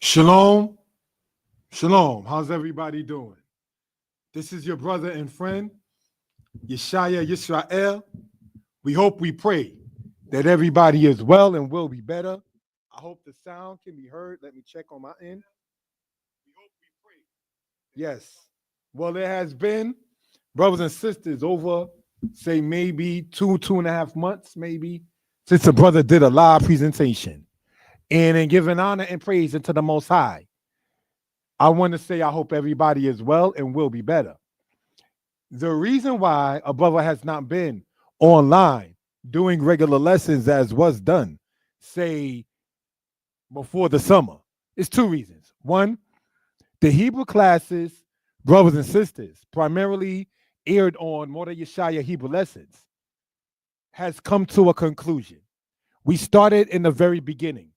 Shalom, shalom. How's everybody doing? This is your brother and friend, Yeshaya Yisrael. We hope, we pray that everybody is well and will be better. I hope the sound can be heard. Let me check on my end. We hope, we pray. Yes. Well, it has been, brothers and sisters, over, say, maybe 2.5 months, maybe, since the brother did a live presentation. And in giving honor and praise unto the Most High, I want to say I hope everybody is well and will be better. The reason why a brother has not been online doing regular lessons as was done, say, before the summer, is two reasons. One, the Hebrew classes, brothers and sisters, primarily aired on Mordeh Yeshaya Hebrew Lessons, has come to a conclusion. We started in the very beginning.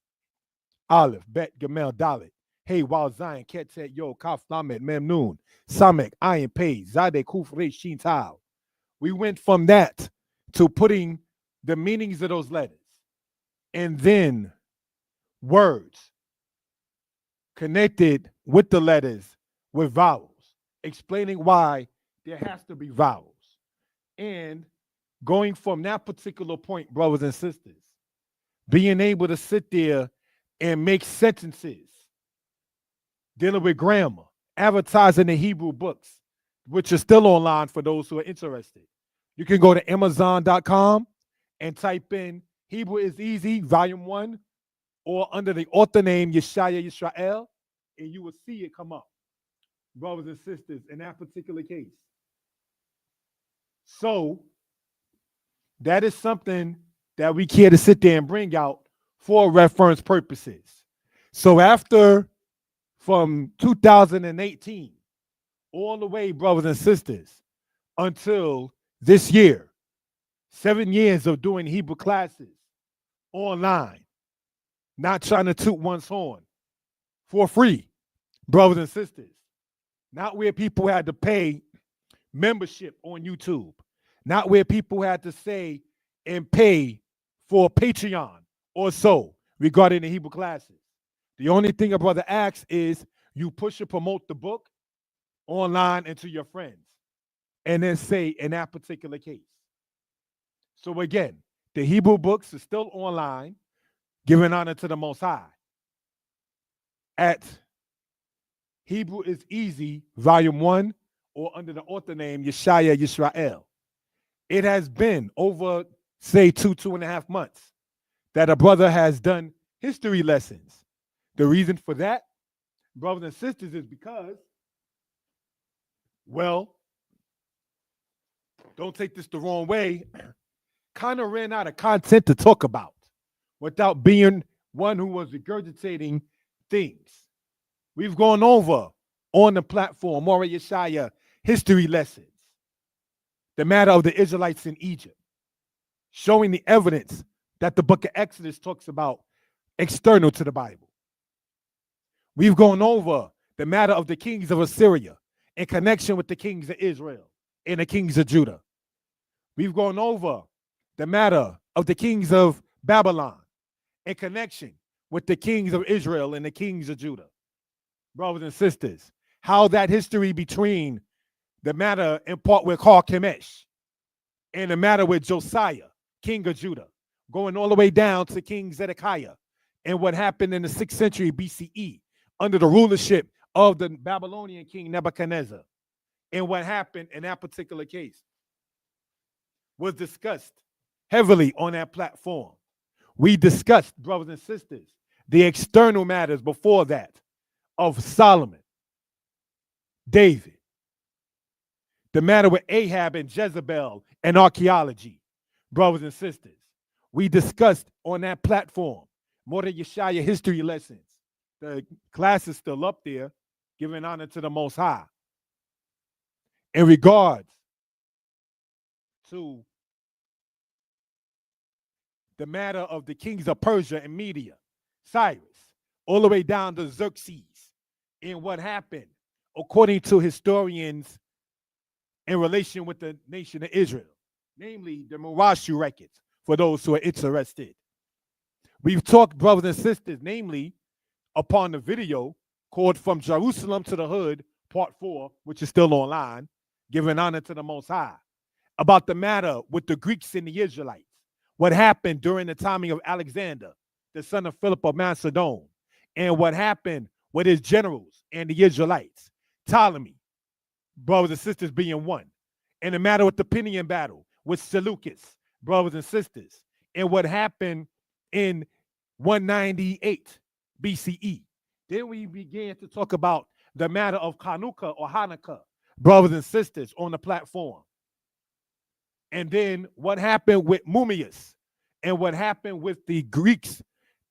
Aleph, Bet, Gamel, Dalet. Hey, Wal Zion, Ketet, Yo, Kaf, Lamed, Memnoon, Samek, Ayin, Pei, Zade, Kuf, Resh, Shin, Tau. We went from that to putting the meanings of those letters and then words connected with the letters with vowels, explaining why there has to be vowels. And going from that particular point, brothers and sisters, being able to sit there and make sentences dealing with grammar, advertising the Hebrew books, which are still online for those who are interested. You can go to Amazon.com and type in Hebrew is Easy, Volume 1, or under the author name Yeshaya Yisrael, and you will see it come up, brothers and sisters, in that particular case. So that is something that we care to sit there and bring out for reference purposes. So after, from 2018 all the way, brothers and sisters, until this year, 7 years of doing Hebrew classes online, not trying to toot one's horn, for free, brothers and sisters, not where people had to pay membership on YouTube, not where people had to say and pay for Patreon or so regarding the Hebrew classes. The only thing a brother asks is you push and promote the book online and to your friends, and then say in that particular case. So again, the Hebrew books are still online, giving honor to the Most High at Hebrew is Easy, Volume 1, or under the author name Yeshaya Yisrael. It has been over, say, 2.5 months that a brother has done history lessons. The reason for that, brothers and sisters, is because, well, don't take this the wrong way, kind of ran out of content to talk about without being one who was regurgitating things. We've gone over on the platform, Mordeh Yeshaya history lessons, the matter of the Israelites in Egypt, showing the evidence that the book of Exodus talks about external to the Bible. We've gone over the matter of the kings of Assyria in connection with the kings of Israel and the kings of Judah. We've gone over the matter of the kings of Babylon in connection with the kings of Israel and the kings of Judah. Brothers and sisters, how that history between the matter in part with Carchemish and the matter with Josiah, king of Judah, going all the way down to King Zedekiah and what happened in the 6th century BCE under the rulership of the Babylonian king Nebuchadnezzar, and what happened in that particular case was discussed heavily on that platform. We discussed, brothers and sisters, the external matters before that of Solomon, David, the matter with Ahab and Jezebel and archaeology, brothers and sisters. We discussed on that platform Mordeh Yeshaya history lessons. The class is still up there, giving honor to the Most High. In regards to the matter of the kings of Persia and Media, Cyrus, all the way down to Xerxes, and what happened, according to historians, in relation with the nation of Israel, namely the Murashu records, for those who are interested. We've talked, brothers and sisters, namely upon the video called From Jerusalem to the Hood, Part 4, which is still online, giving honor to the Most High, about the matter with the Greeks and the Israelites. What happened during the timing of Alexander, the son of Philip of Macedon, and what happened with his generals and the Israelites. Ptolemy, brothers and sisters, being one. And the matter with the Pinion battle with Seleucus, brothers and sisters, and what happened in 198 BCE. Then we began to talk about the matter of Hanukkah or Hanukkah, brothers and sisters, on the platform. And then what happened with Mummius and what happened with the Greeks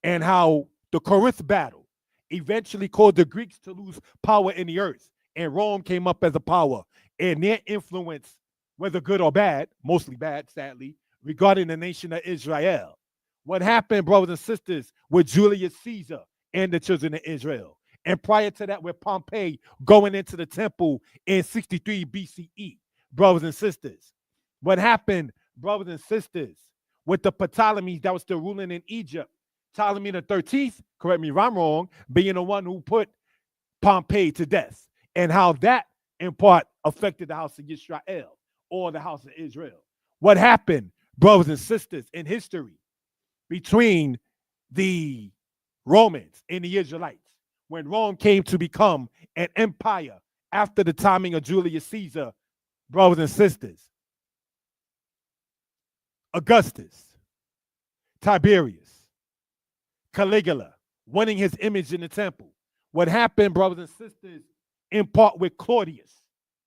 and how the Corinth battle eventually caused the Greeks to lose power in the earth. And Rome came up as a power, and their influence, whether good or bad, mostly bad, sadly, regarding the nation of Israel. What happened, brothers and sisters, with Julius Caesar and the children of Israel. And prior to that, with Pompey going into the temple in 63 BCE, brothers and sisters. What happened, brothers and sisters, with the Ptolemies that was still ruling in Egypt. Ptolemy the 13th, correct me if I'm wrong, being the one who put Pompey to death. And how that, in part, affected the house of Israel or the house of Israel. What happened, brothers and sisters, in history between the Romans and the Israelites when Rome came to become an empire after the timing of Julius Caesar, brothers and sisters. Augustus, Tiberius, Caligula, winning his image in the temple. What happened, brothers and sisters, in part with Claudius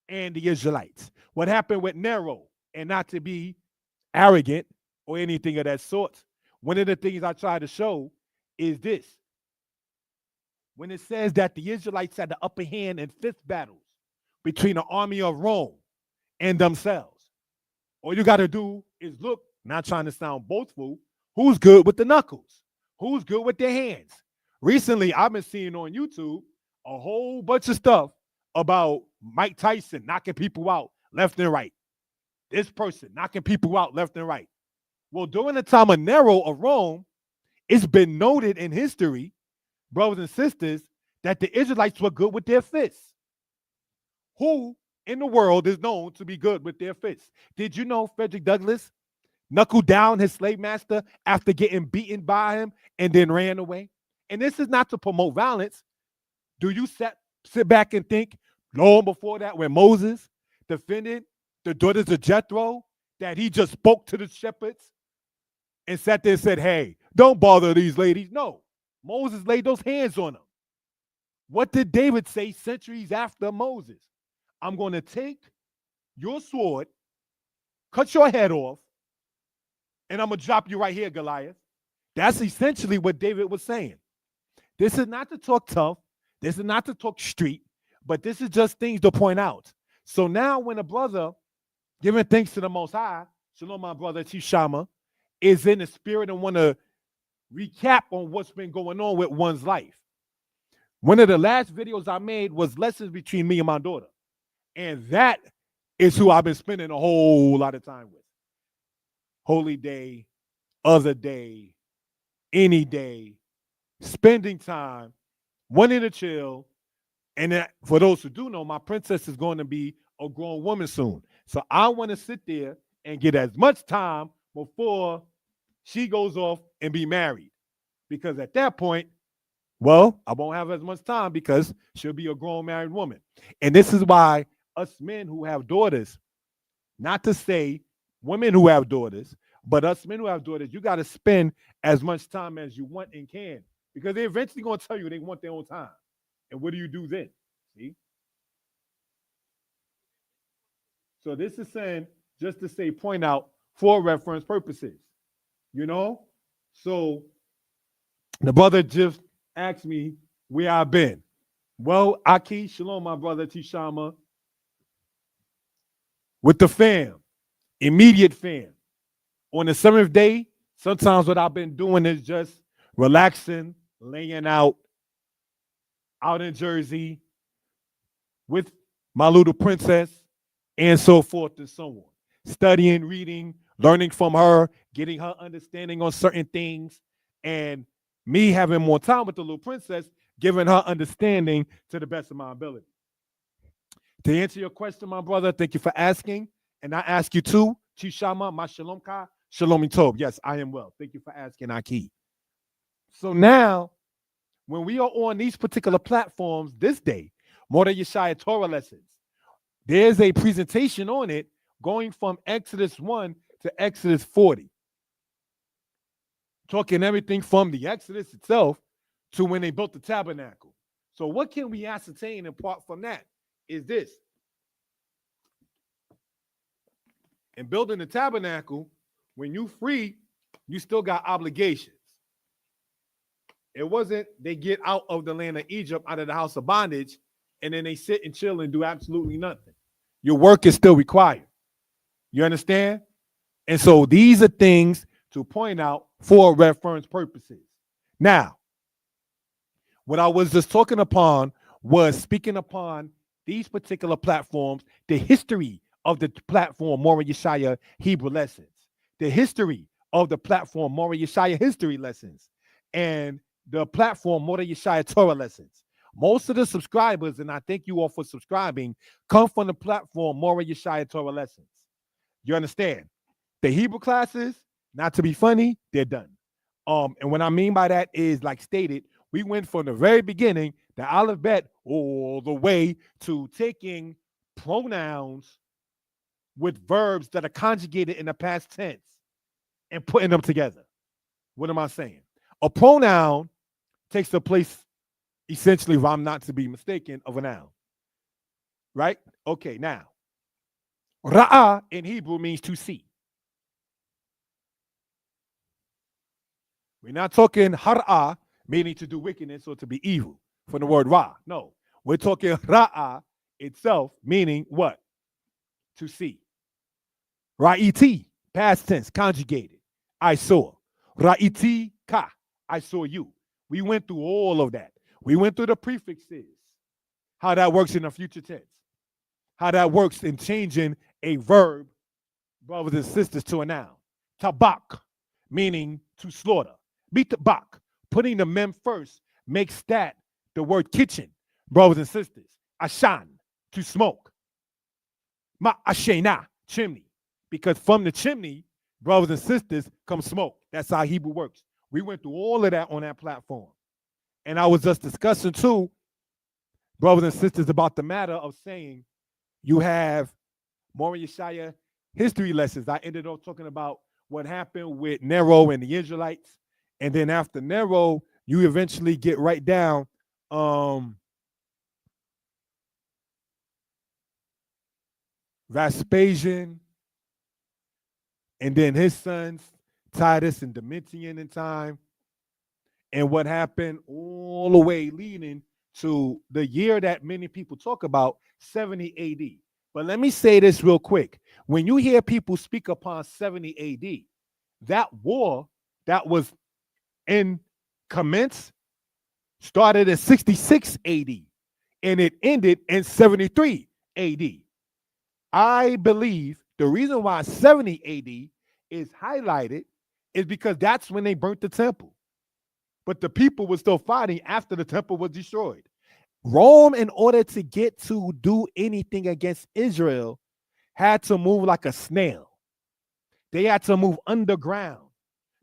and the Israelites. What happened with Nero, and not to be arrogant or anything of that sort. One of the things I try to show is this. When it says that the Israelites had the upper hand in fifth battles between the army of Rome and themselves, all you got to do is look, not trying to sound boastful, who's good with the knuckles? Who's good with their hands? Recently, I've been seeing on YouTube a whole bunch of stuff about Mike Tyson knocking people out left and right. This person knocking people out left and right. Well, during the time of Nero of Rome, it's been noted in history, brothers and sisters, that the Israelites were good with their fists. Who in the world is known to be good with their fists? Did you know Frederick Douglass knuckled down his slave master after getting beaten by him and then ran away? And this is not to promote violence. Do you sit back and think, long before that, when Moses defended the daughters of Jethro, that he just spoke to the shepherds and sat there and said, hey, don't bother these ladies? No. Moses laid those hands on them. What did David say centuries after Moses? I'm going to take your sword, cut your head off, and I'm going to drop you right here, Goliath. That's essentially what David was saying. This is not to talk tough. This is not to talk street, but this is just things to point out. So now when a brother giving thanks to the Most High, shalom, my brother Tishama, is in the spirit and want to recap on what's been going on with one's life. One of the last videos I made was lessons between me and my daughter. And that is who I've been spending a whole lot of time with. Holy day, other day, any day, spending time, wanting to chill. And for those who do know, my princess is going to be a grown woman soon. So I want to sit there and get as much time before she goes off and be married. Because at that point, well, I won't have as much time because she'll be a grown married woman. And this is why us men who have daughters, not to say women who have daughters, but us men who have daughters, you got to spend as much time as you want and can. Because they're eventually going to tell you they want their own time. And what do you do then? See? So this is saying, just to say, point out for reference purposes. You know? So the brother just asked me where I've been. Well, Aki, shalom, my brother Tishama. With the fam, immediate fam. On the seventh day, sometimes what I've been doing is just relaxing, laying out in Jersey with my little princess and so forth and so on. Studying, reading, learning from her, getting her understanding on certain things, and me having more time with the little princess giving her understanding to the best of my ability. To answer your question, my brother, thank you for asking. And I ask you too, Chishama, my shalom ka, shalom tov. Yes, I am well. Thank you for asking, Aki. So now, when we are on these particular platforms this day, Mordeh Yeshaya Torah lessons, there's a presentation on it going from Exodus 1 to Exodus 40. Talking everything from the Exodus itself to when they built the tabernacle. So what can we ascertain in part from that is this. In building the tabernacle, when you free, you still got obligations. It wasn't they get out of the land of Egypt, out of the house of bondage, and then they sit and chill and do absolutely nothing. Your work is still required. You understand? And so these are things to point out for reference purposes. Now, what I was just talking upon was speaking upon these particular platforms, the history of the platform Mordeh Yeshaya Hebrew lessons, the history of the platform Mordeh Yeshaya history lessons, and the platform Mordeh Yeshaya Torah lessons. Most of the subscribers, and I thank you all for subscribing, come from the platform Mordeh Yeshaya Torah lessons. You understand? The Hebrew classes, not to be funny, they're done. And what I mean by that is, like stated, we went from the very beginning, the Aleph Bet, all the way to taking pronouns with verbs that are conjugated in the past tense and putting them together. What am I saying? A pronoun takes the place, essentially, if I'm not to be mistaken, of a noun. Right? Okay, now, Ra'ah in Hebrew means to see. We're not talking har'ah, meaning to do wickedness or to be evil, from the word ra. No, we're talking ra'ah itself, meaning what? To see. Ra'iti, past tense, conjugated. I saw. Ra'iti ka, I saw you. We went through all of that. We went through the prefixes, how that works in the future tense, how that works in changing a verb, brothers and sisters, to a noun. Tabak, meaning to slaughter. Bitabak, putting the mem first, makes that the word kitchen, brothers and sisters. Ashan, to smoke. Ma'ashena, chimney. Because from the chimney, brothers and sisters, comes smoke. That's how Hebrew works. We went through all of that on that platform. And I was just discussing too, brothers and sisters, about the matter of saying you have Mordeh Yeshaya history lessons. I ended up talking about what happened with Nero and the Israelites. And then after Nero, you eventually get right down Vespasian, and then his sons, Titus and Domitian in time, and what happened all the way leading to the year that many people talk about, 70 AD. But let me say this real quick. When you hear people speak upon 70 AD, that war that was in commence started in 66 AD and it ended in 73 AD. I believe the reason why 70 AD is highlighted is because that's when they burnt the temple. But the people were still fighting after the temple was destroyed. Rome, in order to get to do anything against Israel, had to move like a snail. They had to move underground.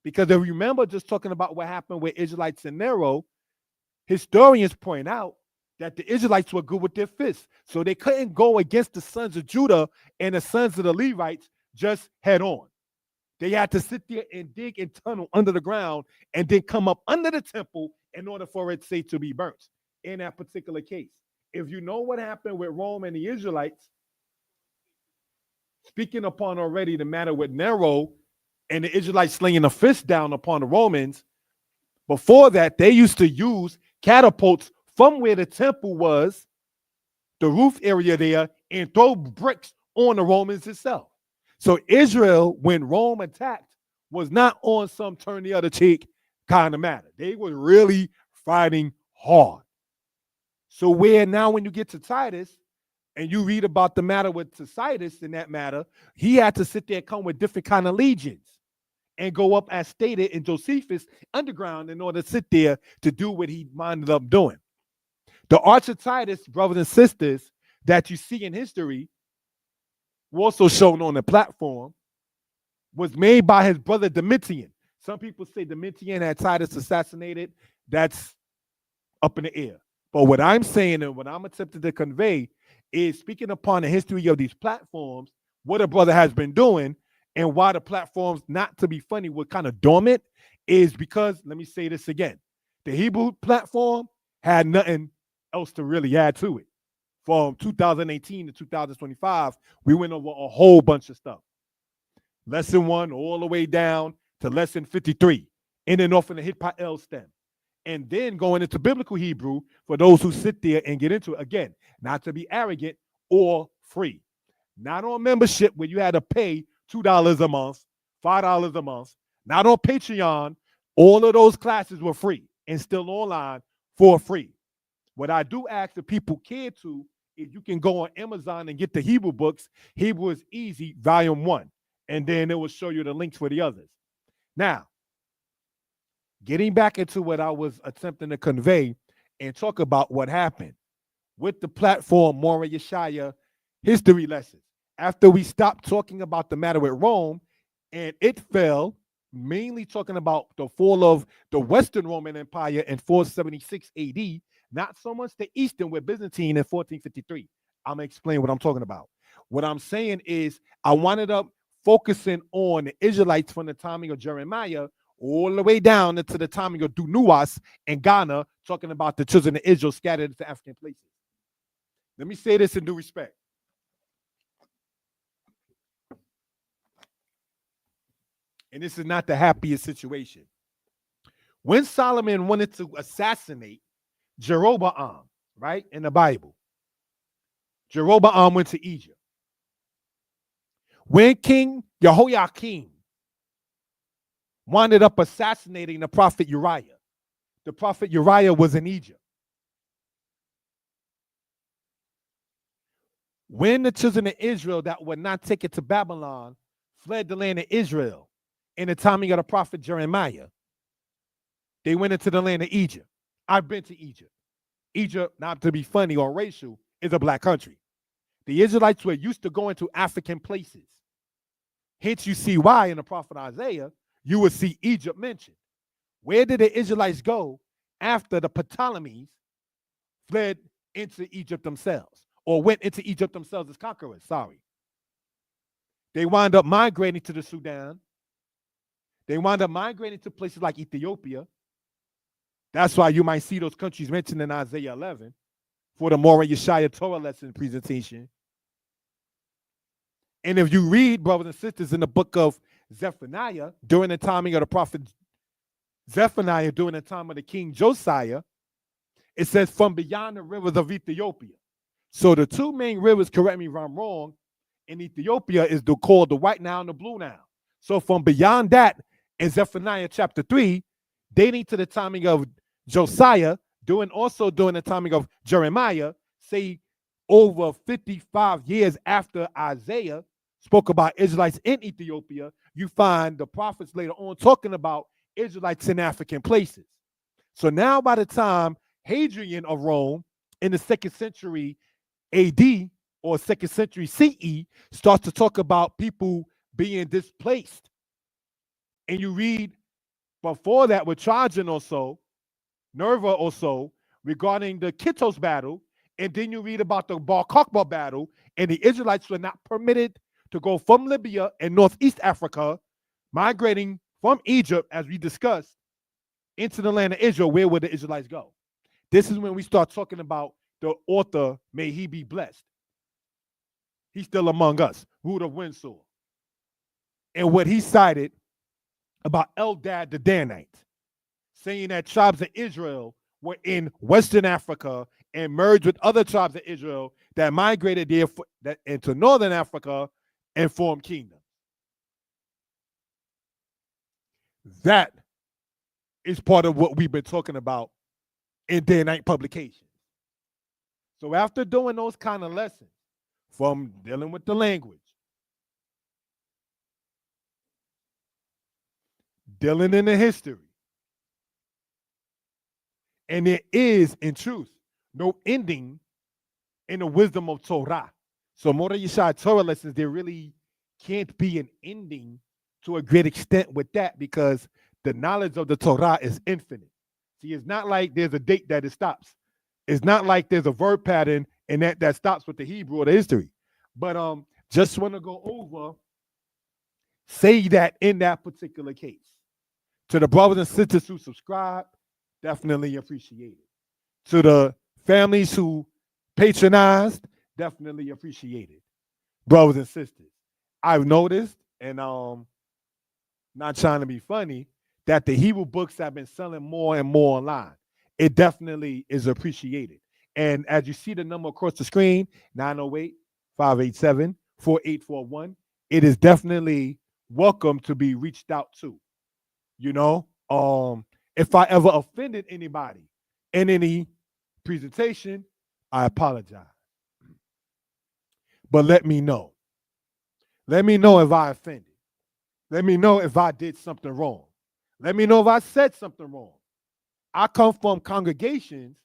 Because if you remember just talking about what happened with Israelites and Nero, historians point out that the Israelites were good with their fists. So they couldn't go against the sons of Judah and the sons of the Levites just head on. They had to sit there and dig and tunnel under the ground and then come up under the temple in order for it, say, to be burnt in that particular case. If you know what happened with Rome and the Israelites, speaking upon already the matter with Nero and the Israelites slinging a fist down upon the Romans, before that, they used to use catapults from where the temple was, the roof area there, and throw bricks on the Romans itself. So Israel, when Rome attacked, was not on some turn the other cheek kind of matter. They were really fighting hard. So where now when you get to Titus and you read about the matter with Titus in that matter, he had to sit there and come with different kind of legions. and go up as stated in Josephus underground in order to sit there to do what he minded up doing. The Arch of Titus, brothers and sisters, that you see in history, also shown on the platform, was made by his brother Domitian. Some people say Domitian had Titus assassinated. That's up in the air. But what I'm saying and what I'm attempting to convey is speaking upon the history of these platforms, what a brother has been doing, and why the platforms, not to be funny, were kind of dormant, is because, let me say this again, the Hebrew platform had nothing else to really add to it. From 2018 to 2025, we went over a whole bunch of stuff. Lesson 1 all the way down to lesson 53, in and off in the Hitpael stem. And then going into biblical Hebrew for those who sit there and get into it. Again, not to be arrogant or free. Not on membership where you had to pay $2 a month, $5 a month. Not on Patreon. All of those classes were free and still online for free. What I do ask the people care to is you can go on Amazon and get the Hebrew books. Hebrew is Easy, Volume 1. And then it will show you the links for the others. Now, getting back into what I was attempting to convey and talk about what happened with the platform Moreh Yeshaya history lessons. After we stopped talking about the matter with Rome and it fell, mainly talking about the fall of the Western Roman Empire in 476 AD, not so much the Eastern with Byzantine in 1453. I'm going to explain what I'm talking about. What I'm saying is I wanted up focusing on the Israelites from the timing of Jeremiah all the way down into the timing of Dunuas and Ghana, talking about the children of Israel scattered into African places. Let me say this in due respect. And this is not the happiest situation. When Solomon wanted to assassinate Jeroboam, right, in the Bible, Jeroboam went to Egypt. When King Jehoiakim wound up assassinating the prophet Uriah was in Egypt. When the children of Israel that were not taken to Babylon fled the land of Israel in the timing of the prophet Jeremiah, they went into the land of Egypt. I've been to Egypt. Egypt, not to be funny or racial, is a black country. The Israelites were used to going to African places. Hence, you see why in the prophet Isaiah, you will see Egypt mentioned. Where did the Israelites go after the Ptolemies fled into Egypt themselves, or went into Egypt themselves as conquerors? Sorry. They wound up migrating to the Sudan. They wound up migrating to places like Ethiopia. That's why you might see those countries mentioned in Isaiah 11 for the Moreh Yeshaya Torah lesson presentation. And if you read, brothers and sisters, in the book of Zephaniah, during the timing of the prophet Zephaniah, during the time of the king Josiah, it says from beyond the rivers of Ethiopia. So the two main rivers, correct me if I'm wrong, in Ethiopia is called the White Nile and the Blue Nile. So from beyond that, in Zephaniah chapter 3, dating to the timing of Josiah, during the timing of Jeremiah, say over 55 years after Isaiah spoke about Israelites in Ethiopia, you find the prophets later on talking about Israelites in African places. So now by the time Hadrian of Rome in the 2nd century AD or 2nd century CE starts to talk about people being displaced, and you read before that with Trajan or so, Nerva or so, regarding the Kittos battle, and then you read about the Bar Kokhba battle, and the Israelites were not permitted to go from Libya and Northeast Africa, migrating from Egypt, as we discussed, into the land of Israel. Where would the Israelites go? This is when we start talking about the author, may he be blessed. He's still among us, Root of Windsor. And what he cited about Eldad the Danite, saying that tribes of Israel were in Western Africa and merged with other tribes of Israel that migrated there into Northern Africa and formed kingdoms. That is part of what we've been talking about in day and night publications. So after doing those kind of lessons, from dealing with the language, dealing in the history. And there is, in truth, no ending in the wisdom of Torah. So Mordechai Yeshai Torah lessons, there really can't be an ending to a great extent with that, because the knowledge of the Torah is infinite. See, it's not like there's a date that it stops. It's not like there's a verb pattern and that stops with the Hebrew or the history. But just want to go over, say that in that particular case. To the brothers and sisters who subscribe, definitely appreciate it. To the families who patronized, definitely appreciate it. Brothers and sisters, I've noticed, and not trying to be funny, that the Hebrew books have been selling more and more online. It definitely is appreciated. And as you see the number across the screen, 908-587-4841, it is definitely welcome to be reached out to. You know, if I ever offended anybody in any presentation, I apologize. But let me know. Let me know if I offended. Let me know if I did something wrong. Let me know if I said something wrong. I come from congregations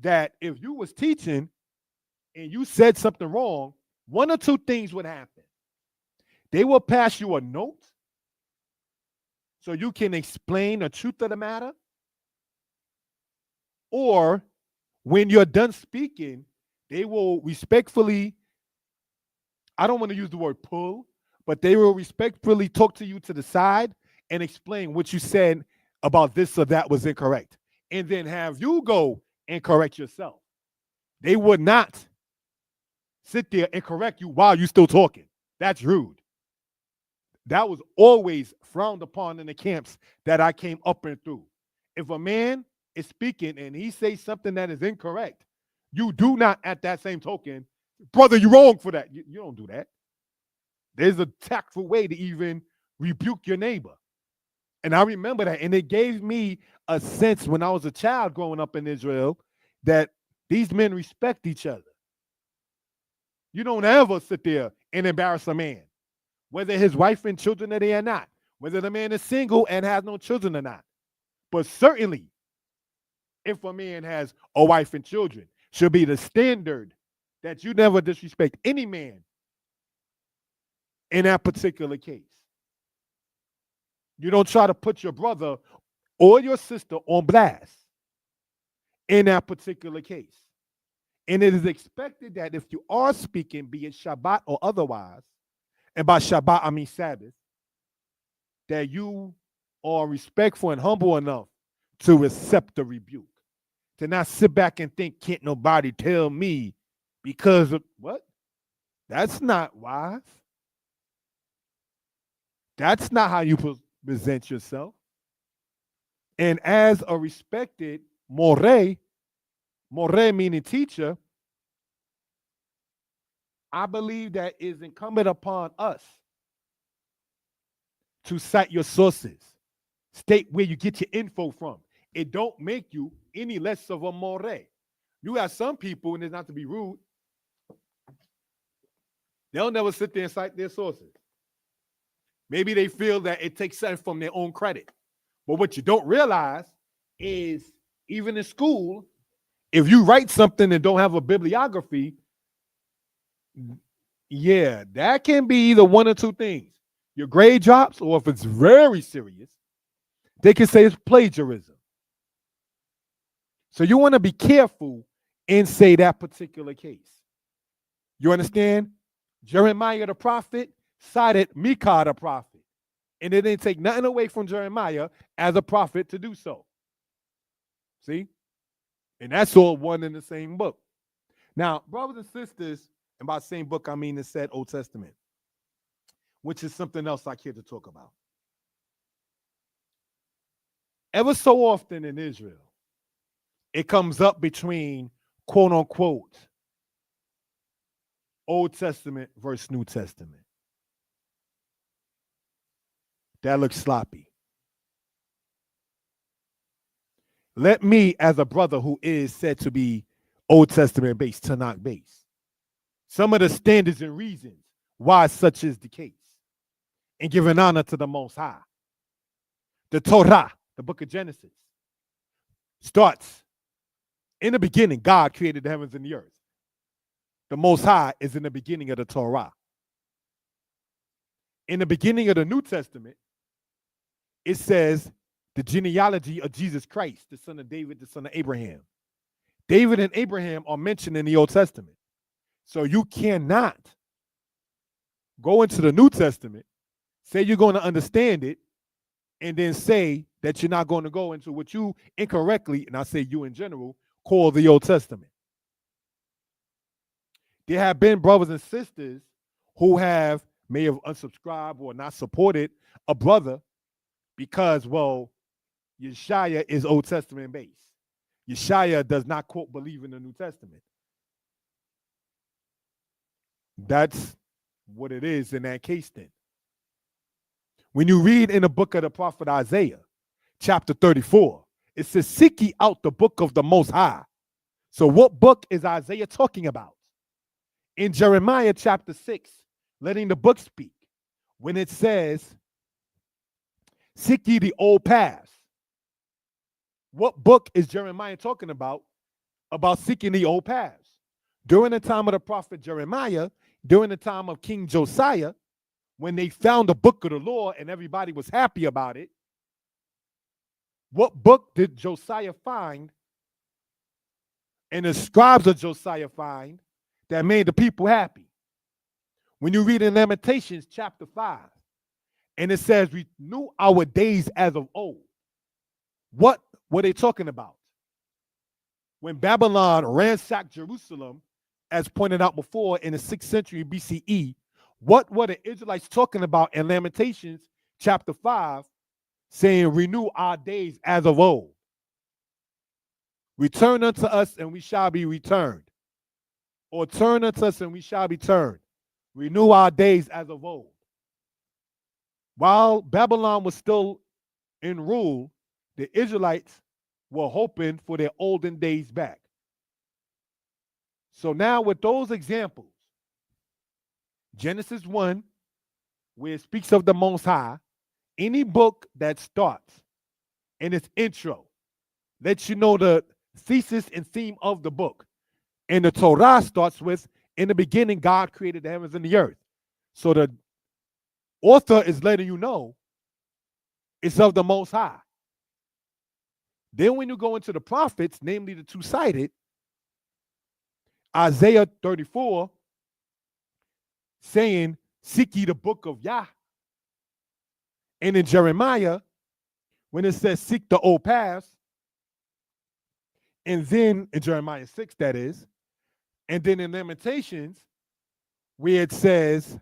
that if you was teaching and you said something wrong, one or two things would happen. They will pass you a note so you can explain the truth of the matter. Or when you're done speaking, they will respectfully, I don't want to use the word pull, but they will respectfully talk to you to the side and explain what you said about this or that was incorrect, and then have you go and correct yourself. They would not sit there and correct you while you're still talking. That's rude. That was always frowned upon in the camps that I came up and through. If a man is speaking and he says something that is incorrect, you do not, at that same token, brother, you're wrong for that. You don't do that. There's a tactful way to even rebuke your neighbor. And I remember that. And it gave me a sense when I was a child growing up in Israel that these men respect each other. You don't ever sit there and embarrass a man, whether his wife and children are there or not, whether the man is single and has no children or not. But certainly, if a man has a wife and children, should be the standard that you never disrespect any man in that particular case. You don't try to put your brother or your sister on blast in that particular case. And it is expected that if you are speaking, be it Shabbat or otherwise, and by Shabbat I mean Sabbath, that you are respectful and humble enough to accept the rebuke. To not sit back and think, can't nobody tell me because of what? That's not wise. That's not how you present yourself. And as a respected more meaning teacher, I believe that it is incumbent upon us to cite your sources, state where you get your info from. It don't make you any less of a more. You have some people, and it's not to be rude, they'll never sit there and cite their sources. Maybe they feel that it takes something from their own credit. But what you don't realize is even in school, if you write something and don't have a bibliography, yeah, that can be either one or two things. Your grade drops, or if it's very serious, they can say it's plagiarism. So you want to be careful in, say, that particular case. You understand? Jeremiah the prophet cited Micah the prophet. And it didn't take nothing away from Jeremiah as a prophet to do so. See? And that's all one in the same book. Now, brothers and sisters, and by same book, I mean the said Old Testament, which is something else I care to talk about. Ever so often in Israel, it comes up between quote unquote Old Testament versus New Testament. That looks sloppy. Let me, as a brother who is said to be Old Testament based, Tanakh based, some of the standards and reasons why such is the case, and giving honor to the Most High. The Torah, the book of Genesis, starts in the beginning. God created the heavens and the earth. The Most High is in the beginning of the Torah. In the beginning of the New Testament, it says the genealogy of Jesus Christ, the son of David, the son of Abraham. David and Abraham are mentioned in the Old Testament. So you cannot go into the New Testament, say you're going to understand it, and then say that you're not going to go into what you incorrectly, and I say you in general, call the Old Testament. There have been brothers and sisters who may have unsubscribed or not supported a brother because, well, Yeshaya is Old Testament based. Yeshaya does not, quote, believe in the New Testament. That's what it is in that case then. When you read in the book of the prophet Isaiah, chapter 34, it says, seek ye out the book of the Most High. So what book is Isaiah talking about? In Jeremiah chapter 6, letting the book speak, when it says, seek ye the old paths. What book is Jeremiah talking about seeking the old paths? During the time of the prophet Jeremiah, during the time of King Josiah, when they found the book of the law and everybody was happy about it, what book did Josiah find and the scribes of Josiah find that made the people happy? When you read in Lamentations chapter 5, and it says, renew our days as of old. What were they talking about? When Babylon ransacked Jerusalem, as pointed out before in the 6th century BCE, what were the Israelites talking about in Lamentations chapter 5, saying, renew our days as of old? Return unto us and we shall be returned. Or turn unto us and we shall be turned. Renew our days as of old. While Babylon was still in rule, the Israelites were hoping for their olden days back. So now with those examples, Genesis 1, where it speaks of the Most High, any book that starts in its intro lets you know the thesis and theme of the book. And the Torah starts with, in the beginning, God created the heavens and the earth. So the author is letting you know it's of the Most High. Then when you go into the prophets, namely the two-sided, Isaiah 34, saying, seek ye the book of Yah. And in Jeremiah, when it says, seek the old paths, and then in Jeremiah 6, that is, and then in Lamentations, where it says,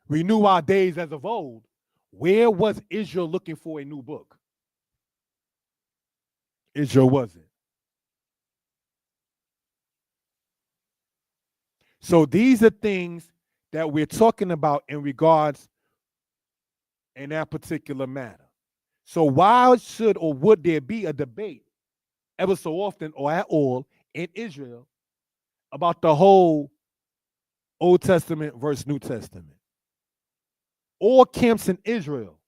renew our days as of old, where was Israel looking for a new book? Israel wasn't. So these are things that we're talking about in regards in that particular matter. So why should or would there be a debate ever so often or at all in Israel about the whole Old Testament versus New Testament? All camps in Israel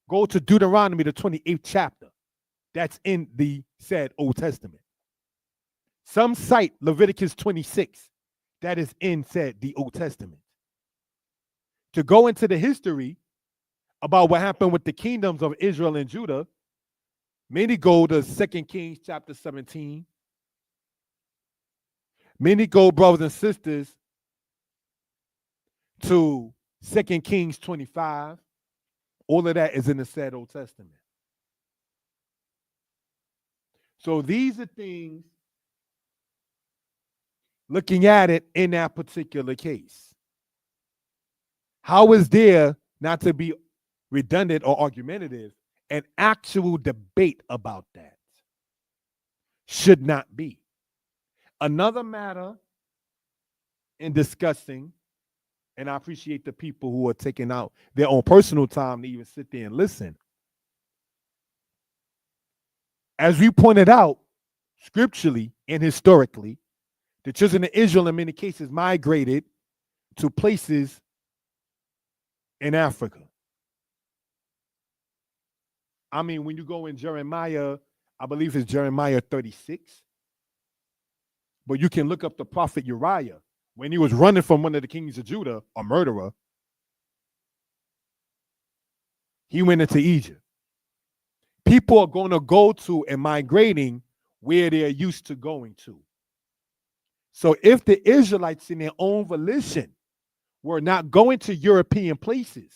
go to Deuteronomy, the 28th chapter. That's in the said Old Testament. Some cite Leviticus 26. That is in said the Old Testament. To go into the history about what happened with the kingdoms of Israel and Judah, many go to 2 Kings chapter 17. Many go, brothers and sisters, to 2 Kings 25. All of that is in the said Old Testament. So these are things looking at it in that particular case. How is there, not to be redundant or argumentative, an actual debate about that? Should not be. Another matter in discussing, and I appreciate the people who are taking out their own personal time to even sit there and listen. As we pointed out, scripturally and historically, the children of Israel in many cases migrated to places in Africa. I mean, when you go in Jeremiah, I believe it's Jeremiah 36, but you can look up the prophet Uriah when he was running from one of the kings of Judah, a murderer. He went into Egypt. People are going to go to and migrating where they're used to going to. So if the Israelites in their own volition were not going to European places,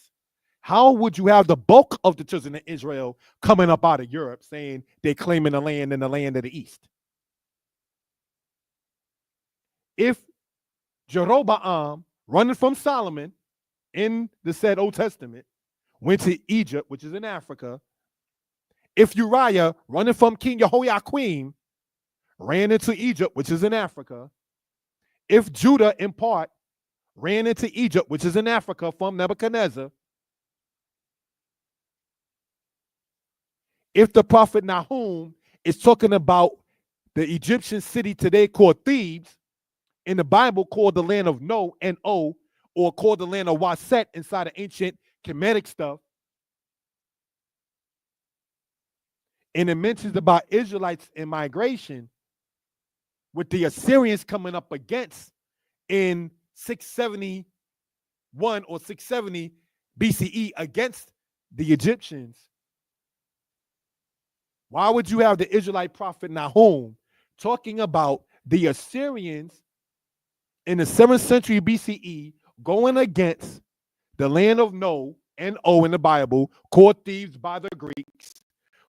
how would you have the bulk of the children of Israel coming up out of Europe saying they're claiming the land in the land of the East? If Jeroboam, running from Solomon in the said Old Testament, went to Egypt, which is in Africa, if Uriah, running from King Jehoiakim, ran into Egypt, which is in Africa, if Judah, in part, ran into Egypt, which is in Africa, from Nebuchadnezzar, if the prophet Nahum is talking about the Egyptian city today called Thebes, in the Bible called the land of No, N-O, or called the land of Waset inside of ancient Kemetic stuff, and it mentions about Israelites in migration with the Assyrians coming up against in 671 or 670 BCE against the Egyptians. Why would you have the Israelite prophet Nahum talking about the Assyrians in the 7th century BCE going against the land of No, N-O in the Bible, called Thebes by the Greeks,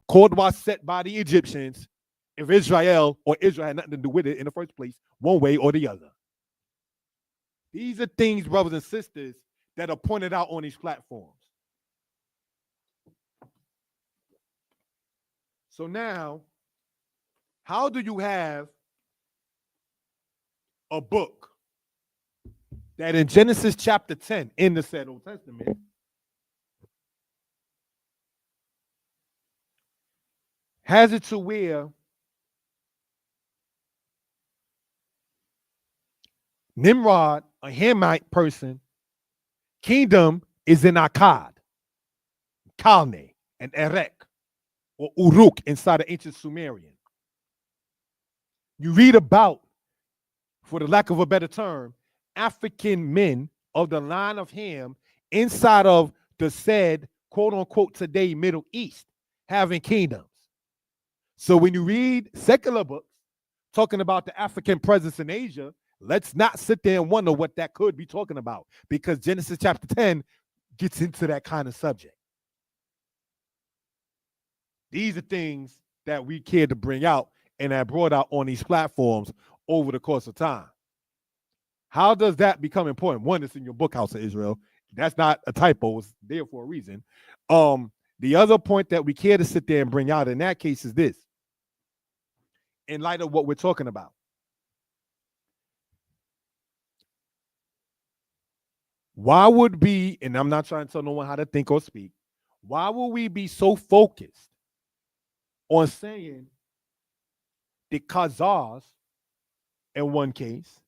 called Waset by the Egyptians, if Israel or Israel had nothing to do with it in the first place, one way or the other? These are things, brothers and sisters, that are pointed out on these platforms. So now, how do you have a book that in Genesis chapter 10 in the said Old Testament has it to where Nimrod, a Hamite person, kingdom is in Akkad, Kalne, and Erech, or Uruk inside of ancient Sumerian. You read about, for the lack of a better term, African men of the line of Ham inside of the said, quote unquote, today Middle East, having kingdoms. So when you read secular books talking about the African presence in Asia, let's not sit there and wonder what that could be talking about, because Genesis chapter 10 gets into that kind of subject. These are things that we care to bring out and have brought out on these platforms over the course of time. How does that become important? One, it's in your book, House of Israel. That's not a typo. It's there for a reason. The other point that we care to sit there and bring out in that case is this. In light of what we're talking about, why would we, and I'm not trying to tell no one how to think or speak, why would we be so focused on saying the Khazars in one case,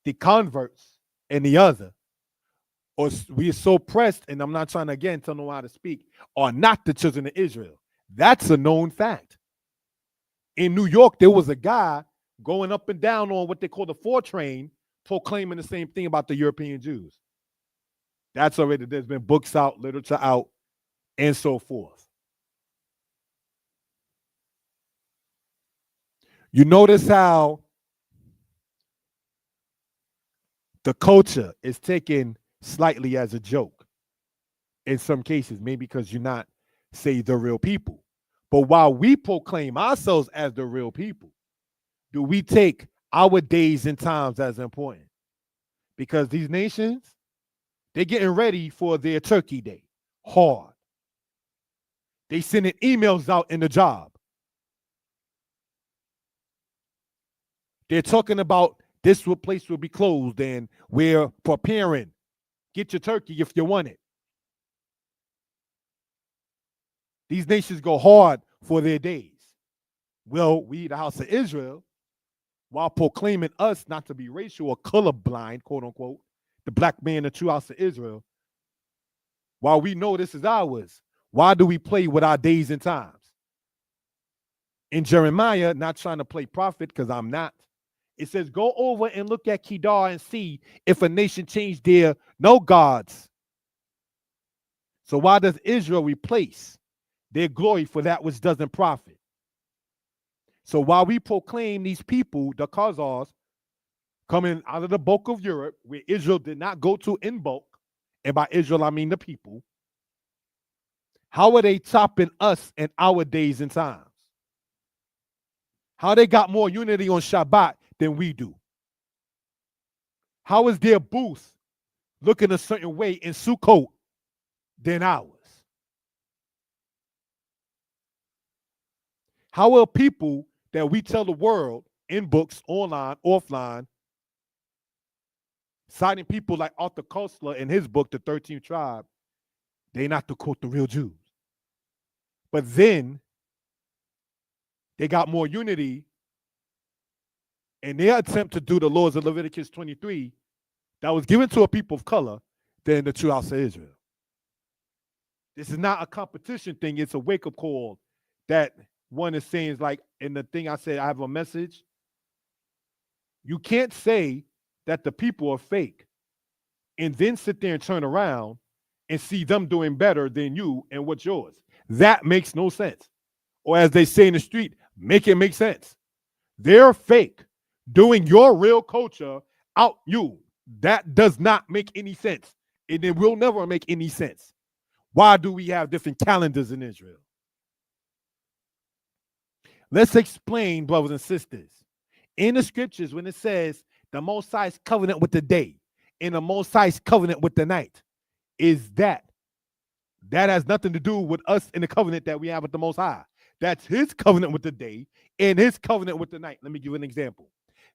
the converts in the other, or we are so pressed, and I'm not trying to, again, tell no one how to speak, are not the children of Israel? That's a known fact. In New York, there was a guy going up and down on what they call the 4 train, proclaiming the same thing about the European Jews. That's already, there's been books out, literature out, and so forth. You notice how the culture is taken slightly as a joke in some cases, maybe because you're not, say, the real people. But while we proclaim ourselves as the real people, do we take our days and times as important? Because these nations, they're getting ready for their Turkey Day hard. They sending emails out in the job. They're talking about this place will be closed and we're preparing. Get your turkey if you want it. These nations go hard for their days. Well, we, the House of Israel, while proclaiming us not to be racial or colorblind, quote unquote, the black man, the true House of Israel, while we know this is ours, Why do we play with our days and times? In Jeremiah, not trying to play prophet because I'm not, it says, go over and look at Kedar and see if a nation changed their no gods. So why does Israel replace their glory for that which doesn't profit? So while we proclaim these people, the Khazars, coming out of the bulk of Europe, where Israel did not go to in bulk, and by Israel I mean the people, how are they topping us in our days and times? How they got more unity on Shabbat than we do? How is their booth looking a certain way in Sukkot than ours? How are people that we tell the world in books, online, offline, citing people like Arthur Koestler in his book, The 13th Tribe, they not to quote the real Jews? But then they got more unity in their attempt to do the laws of Leviticus 23 that was given to a people of color than the true house of Israel. This is not a competition thing. It's a wake-up call that one is saying is like, in the thing I said, I have a message. You can't say that the people are fake and then sit there and turn around and see them doing better than you and what's yours. That makes no sense. Or as they say in the street, make it make sense. They're fake, doing your real culture out you. That does not make any sense. And it will never make any sense. Why do we have different calendars in Israel? Let's explain, brothers and sisters. In the scriptures, when it says the Most High's covenant with the day and the Most High's covenant with the night, is that has nothing to do with us in the covenant that we have with the Most High. That's his covenant with the day and his covenant with the night. Let me give you an example.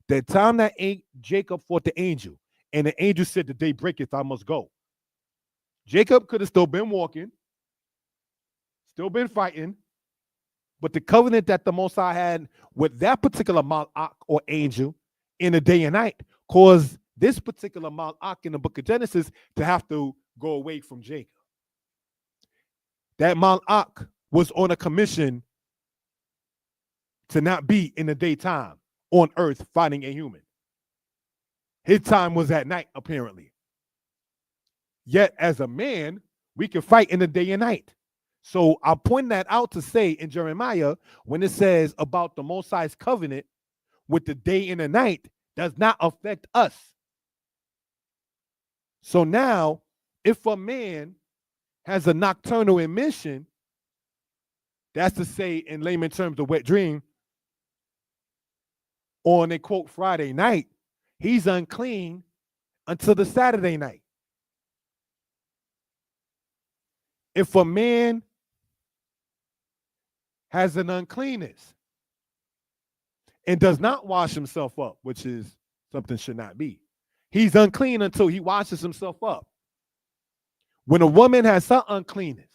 The time that Jacob fought the angel, and the angel said, the day breaketh, I must go. Jacob could have still been walking, still been fighting, but the covenant that the Most High had with that particular Malach or angel in the day and night caused this particular Malach in the book of Genesis to have to go away from Jacob. That Malach was on a commission to not be in the daytime on earth fighting a human. His time was at night, apparently. Yet, as a man, we can fight in the day and night. So I point that out to say in Jeremiah, when it says about the Most High's covenant with the day and the night, does not affect us. So now, if a man has a nocturnal emission, that's to say, in layman terms, a wet dream, on a quote Friday night, he's unclean until the Saturday night. If a man has an uncleanness and does not wash himself up, which is something should not be, he's unclean until he washes himself up. When a woman has her uncleanness,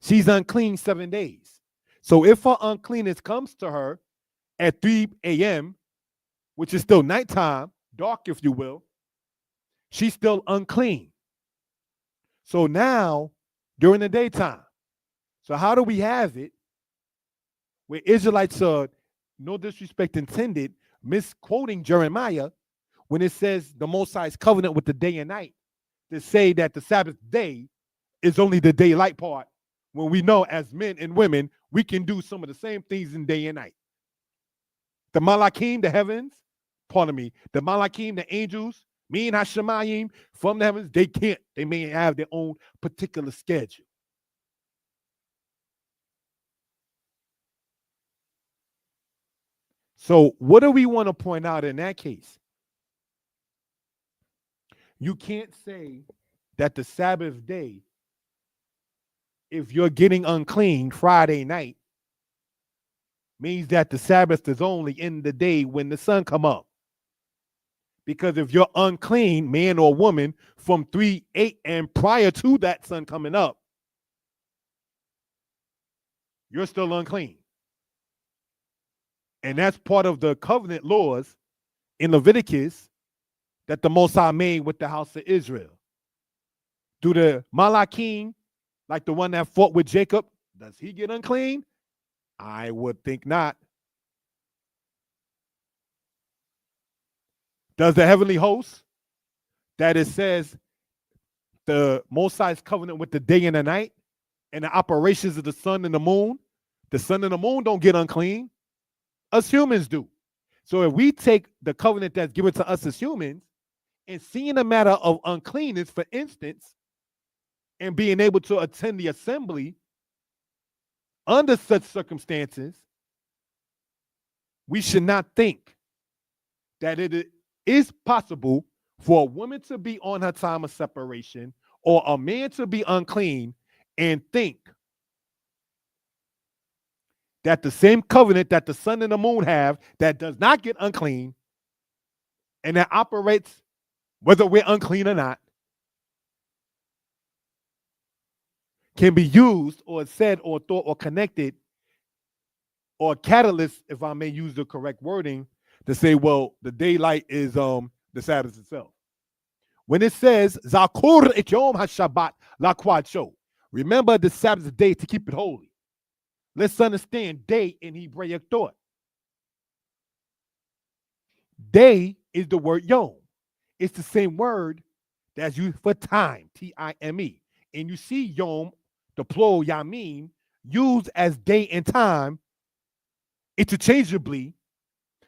she's unclean 7 days. So if her uncleanness comes to her at 3 a.m., which is still nighttime, dark if you will, she's still unclean. So now, during the daytime, so how do we have it where Israelites are, no disrespect intended, misquoting Jeremiah when it says the Most High's covenant with the day and night, to say that the Sabbath day is only the daylight part, when we know as men and women, we can do some of the same things in day and night. The Malachim, the heavens, the Malachim, the angels, me and Hashemayim from the heavens, they can't. They may have their own particular schedule. So what do we want to point out in that case? You can't say that the Sabbath day, if you're getting unclean Friday night, means that the Sabbath is only in the day when the sun come up. Because if you're unclean, man or woman, from 3 a.m. prior to that sun coming up, you're still unclean. And that's part of the covenant laws in Leviticus that the Most High made with the house of Israel. Do the Malachim like the one that fought with Jacob, does he get unclean? I would think not. Does the heavenly host that it says the Most High's covenant with the day and the night and the operations of the sun and the sun and the moon don't get unclean. Us humans do. So if we take the covenant that's given to us as humans and seeing a matter of uncleanness, for instance, and being able to attend the assembly under such circumstances, we should not think that it is possible for a woman to be on her time of separation or a man to be unclean and think that the same covenant that the sun and the moon have that does not get unclean and that operates whether we're unclean or not can be used or said or thought or connected or catalyst, if I may use the correct wording, to say, well, the daylight is the Sabbath itself. When it says Zakur et Yom HaShabbat LaKwacho, remember the Sabbath day to keep it holy. Let's understand day in Hebraic thought. Day is the word Yom. It's the same word that's used for time, T-I-M-E. And you see Yom, the plural Yamim, used as day and time interchangeably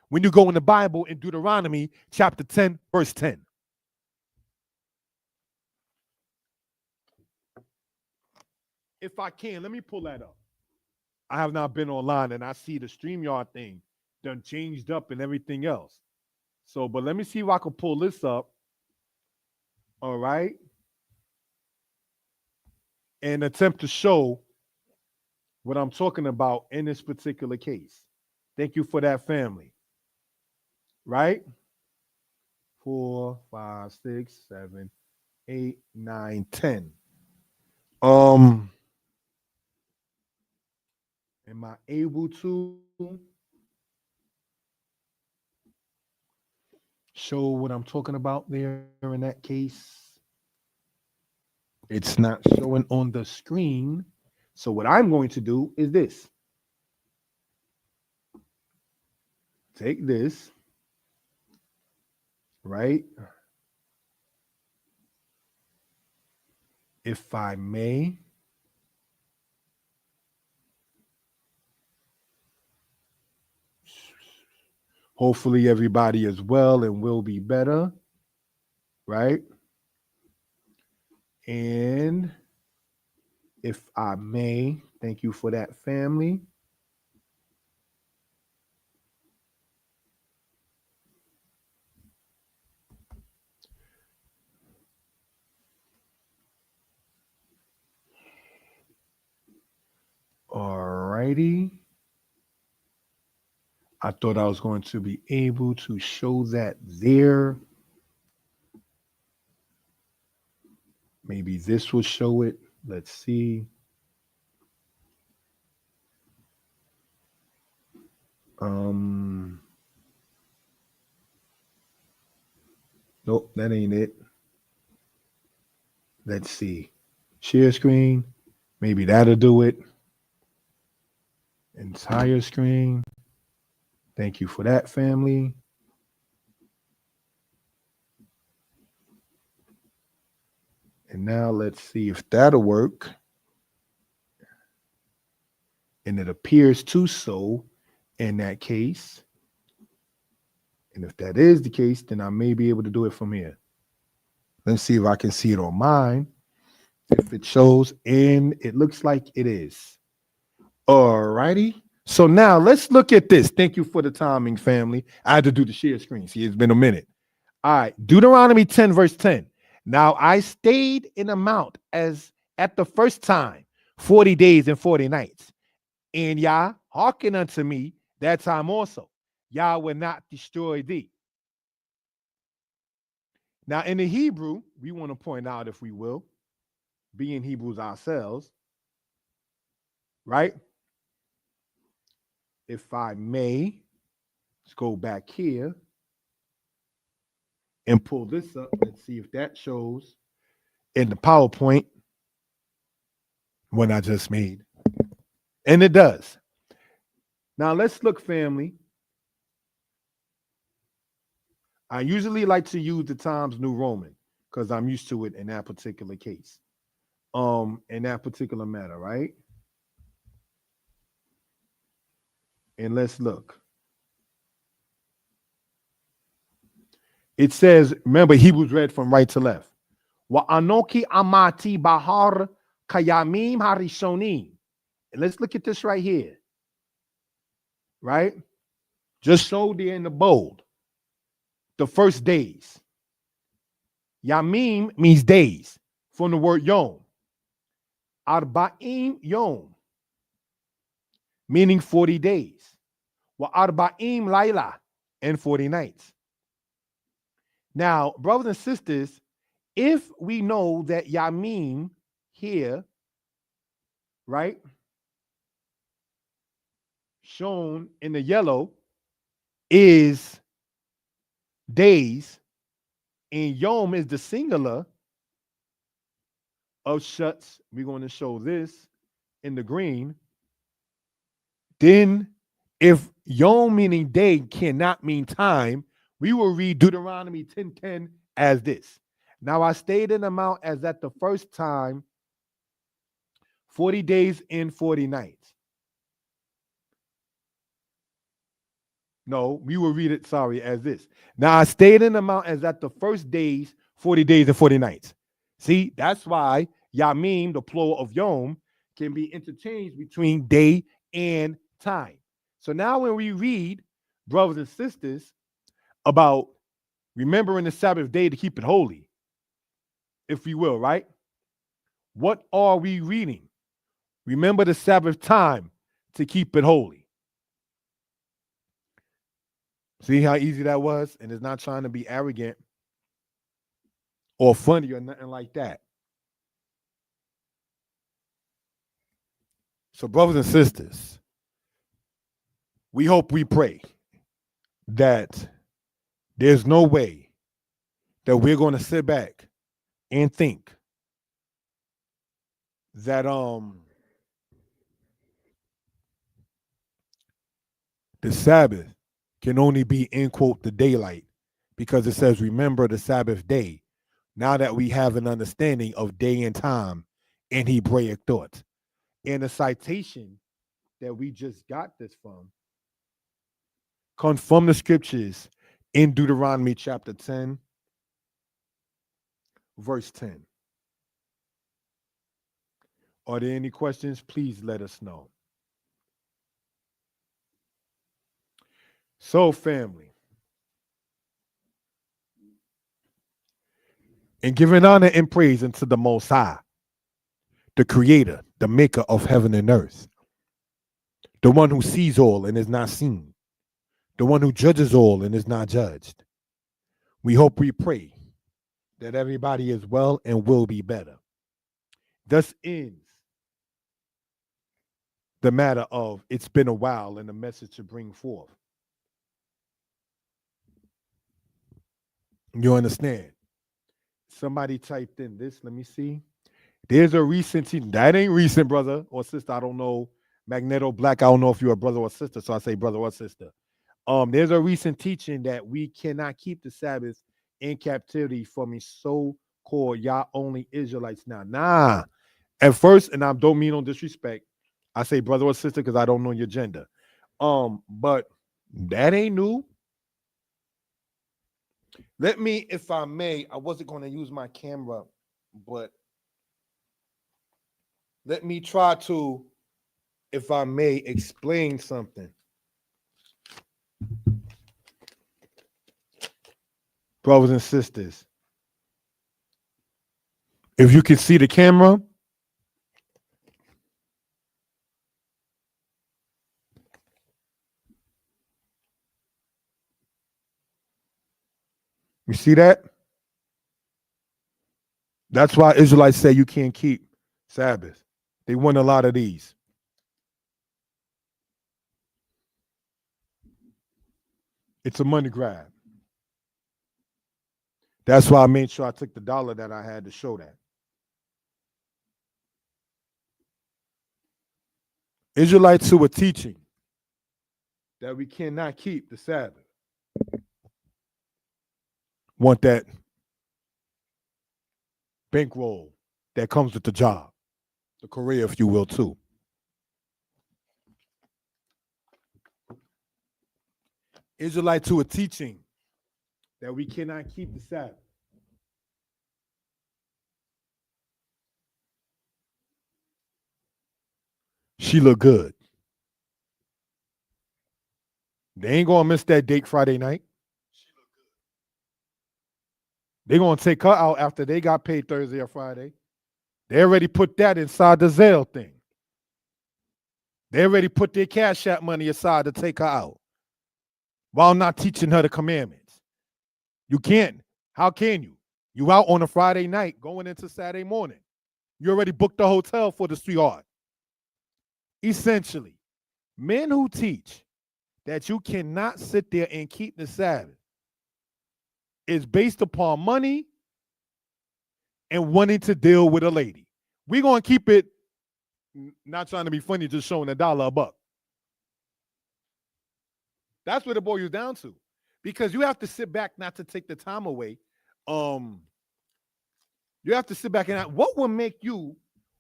when you go in the Bible in Deuteronomy chapter 10, verse 10. If I can, let me pull that up. I have not been online and I see the StreamYard thing done changed up and everything else. So, but let me see if I can pull this up. All right. And attempt to show what I'm talking about in this particular case. Thank you for that, family. Right? 4, 5, 6, 7, 8, 9, 10. Am I able to show what I'm talking about there in that case? It's not showing on the screen. So what I'm going to do is this. Take this, right? If I may. Hopefully everybody is well and will be better, right? And if I may, thank you for that, family. All righty. I thought I was going to be able to show that there. Maybe this will show it. Let's see. Nope, that ain't it. Let's see. Share screen. Maybe that'll do it. Entire screen. Thank you for that, family. And now let's see if that'll work. And it appears to so in that case. And if that is the case, then I may be able to do it from here. Let's see if I can see it on mine. If it shows, and it looks like it is. All righty. So now let's look at this. Thank you for the timing, family. I had to do the share screen. See, it's been a minute. All right. Deuteronomy 10, verse 10. Now I stayed in the mount as at the first time, 40 days and 40 nights. And Yah hearken unto me that time also. Yah will not destroy thee. Now, in the Hebrew, we want to point out, if we will, being Hebrews ourselves, right? If I may, let's go back here and pull this up. Let's see if that shows in the PowerPoint. One I just made. And it does. Now let's look, family. I usually like to use the Times New Roman because I'm used to it in that particular case. In that particular matter, right? And let's look. It says, remember, Hebrews read from right to left. Wa anoki amati bahar kayamim harishonim. And let's look at this right here. Right? Just showed there in the bold. The first days. Yamim means days from the word yom. Arba'im yom, meaning 40 days. Wa arba'im laila, and 40 nights. Now, brothers and sisters, if we know that Yamim here, right, shown in the yellow is days, and Yom is the singular of shuts. We're going to show this in the green. Then, if Yom meaning day cannot mean time, we will read Deuteronomy 10:10 as this. Now I stated an amount as at the first time 40 days and 40 nights. No, we will read it, sorry, as this. Now I stated an amount as at the first days, 40 days and 40 nights. See, that's why Yamim, the plural of Yom, can be interchanged between day and time. So now when we read, brothers and sisters, about remembering the Sabbath day to keep it holy, if we will, right? What are we reading? Remember the Sabbath time to keep it holy. See how easy that was? And it's not trying to be arrogant or funny or nothing like that. So, brothers and sisters, we hope, we pray that there's no way that we're going to sit back and think that the Sabbath can only be, in quote, the daylight, because it says, remember the Sabbath day. Now that we have an understanding of day and time in Hebraic thought. And the citation that we just got this from comes from the scriptures in Deuteronomy chapter 10, verse 10. Are there any questions? Please let us know. So, family, and giving honor and praise unto the Most High, the Creator, the Maker of heaven and earth, the one who sees all and is not seen, the one who judges all and is not judged. We hope, we pray that everybody is well and will be better. Thus ends the matter of it's been a while and the message to bring forth. You understand? Somebody typed in this. Let me see. There's a recent teaching. That ain't recent, brother or sister. I don't know. Magneto Black. I don't know if you're a brother or sister, so I say brother or sister. There's a recent teaching that we cannot keep the Sabbath in captivity from a so-called Yah only Israelites now. Nah. At first, and I don't mean no disrespect, I say brother or sister because I don't know your gender. But that ain't new. Let me, if I may, I wasn't going to use my camera, but let me try to, if I may, explain something. Brothers and sisters, if you can see the camera, you see that? That's why Israelites say you can't keep Sabbath. They want a lot of these. It's a money grab. That's why I made sure I took the dollar that I had to show that. Israelites who are teaching that we cannot keep the Sabbath want that bankroll that comes with the job, the career, if you will, too. Israelites who are teaching that we cannot keep the Sabbath. She look good. They ain't gonna miss that date Friday night. They're gonna take her out after they got paid Thursday or Friday. They already put that inside the Zelle thing. They already put their Cash App money aside to take her out while not teaching her the commandments. You can't. How can you? You out on a Friday night going into Saturday morning. You already booked the hotel for the sweetheart. Essentially, men who teach that you cannot sit there and keep the Sabbath is based upon money and wanting to deal with a lady. We're going to keep it, not trying to be funny, just showing $1 a buck. That's what it boils down to. Because you have to sit back, not to take the time away. You have to sit back and what will make you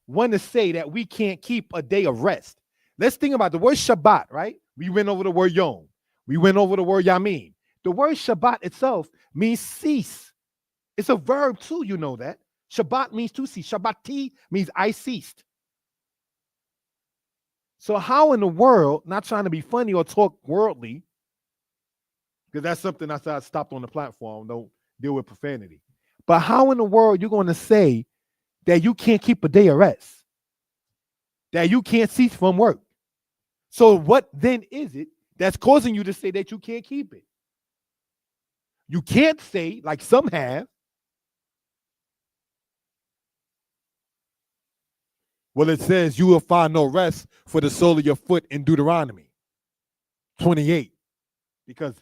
want to say that we can't keep a day of rest? Let's think about the word Shabbat, right? We went over the word Yom. We went over the word Yamin. The word Shabbat itself means cease. It's a verb too, you know that. Shabbat means to cease. Shabbati means I ceased. So how in the world, not trying to be funny or talk worldly, because that's something I stopped on the platform, don't deal with profanity. But how in the world you're going to say that you can't keep a day of rest? That you can't cease from work? So what then is it that's causing you to say that you can't keep it? You can't say, like some have, well, it says you will find no rest for the sole of your foot in Deuteronomy 28. Because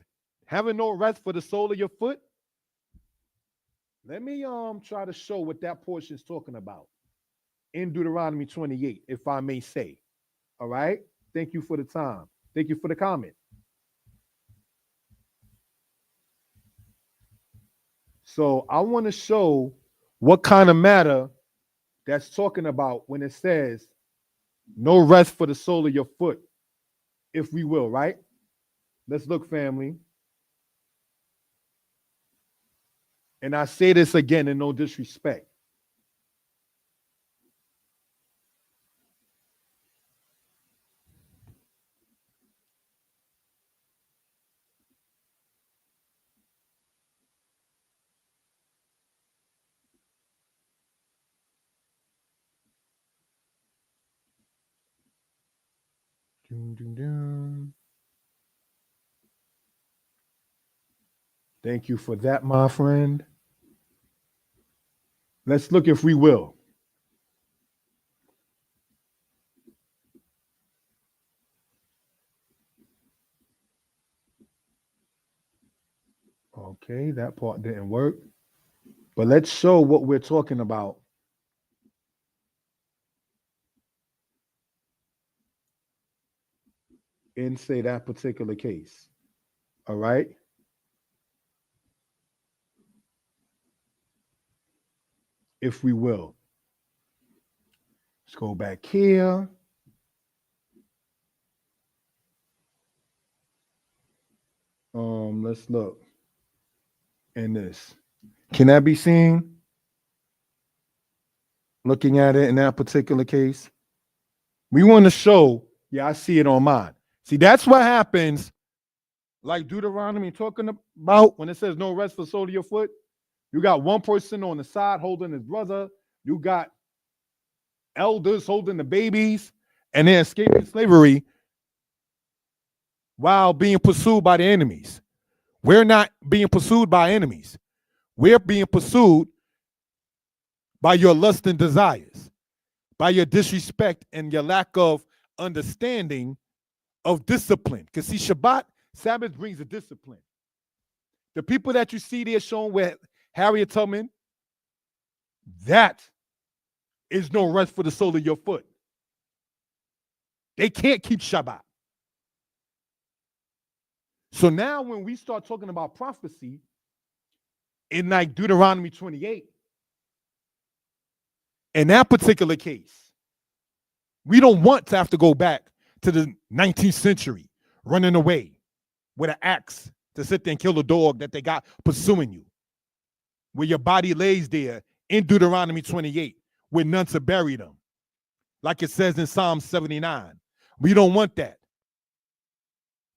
having no rest for the sole of your foot, let me try to show what that portion is talking about in Deuteronomy 28, if I may say. All right? Thank you for the time. Thank you for the comment. So I want to show what kind of matter that's talking about when it says no rest for the sole of your foot, if we will, right? Let's look, family. And I say this again in no disrespect. Thank you for that, my friend. Let's look, if we will. Okay, that part didn't work. But let's show what we're talking about. In, say, that particular case. All right? If we will. Let's go back here. Let's look in this. Can that be seen? Looking at it in that particular case. We want to show, yeah, I see it on mine. See, that's what happens, like Deuteronomy talking about when it says no rest for the sole of your foot. You got one person on the side holding his brother. You got elders holding the babies, and they're escaping slavery while being pursued by the enemies. We're not being pursued by enemies. We're being pursued by your lust and desires, by your disrespect and your lack of understanding of discipline. Because see, Shabbat, Sabbath brings a discipline. The people that you see there shown with Harriet Tubman, that is no rest for the sole of your foot. They can't keep Shabbat. So now when we start talking about prophecy in like Deuteronomy 28, in that particular case, we don't want to have to go back to the 19th century running away with an axe to sit there and kill a dog that they got pursuing you, where your body lays there in Deuteronomy 28 with none to bury them, like it says in Psalm 79. We don't want that.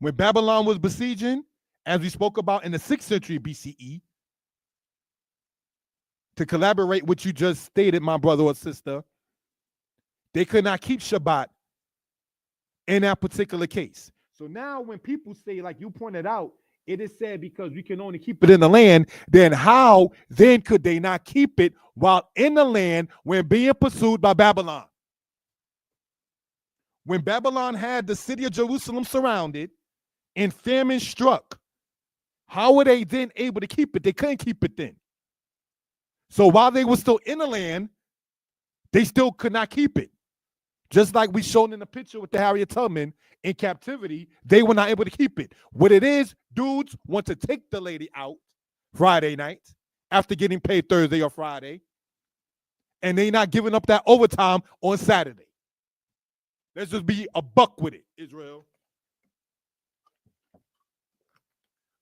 When Babylon was besieging, as we spoke about in the 6th century BCE, to collaborate what you just stated, my brother or sister, they could not keep Shabbat in that particular case. So now when people say, like you pointed out, it is said because we can only keep it in the land, then how then could they not keep it while in the land when being pursued by Babylon? When Babylon had the city of Jerusalem surrounded and famine struck, how were they then able to keep it? They couldn't keep it then. So while they were still in the land, they still could not keep it. Just like we shown in the picture with the Harriet Tubman in captivity, they were not able to keep it. What it is, dudes want to take the lady out Friday night after getting paid Thursday or Friday, and they not giving up that overtime on Saturday. Let's just be a buck with it, Israel.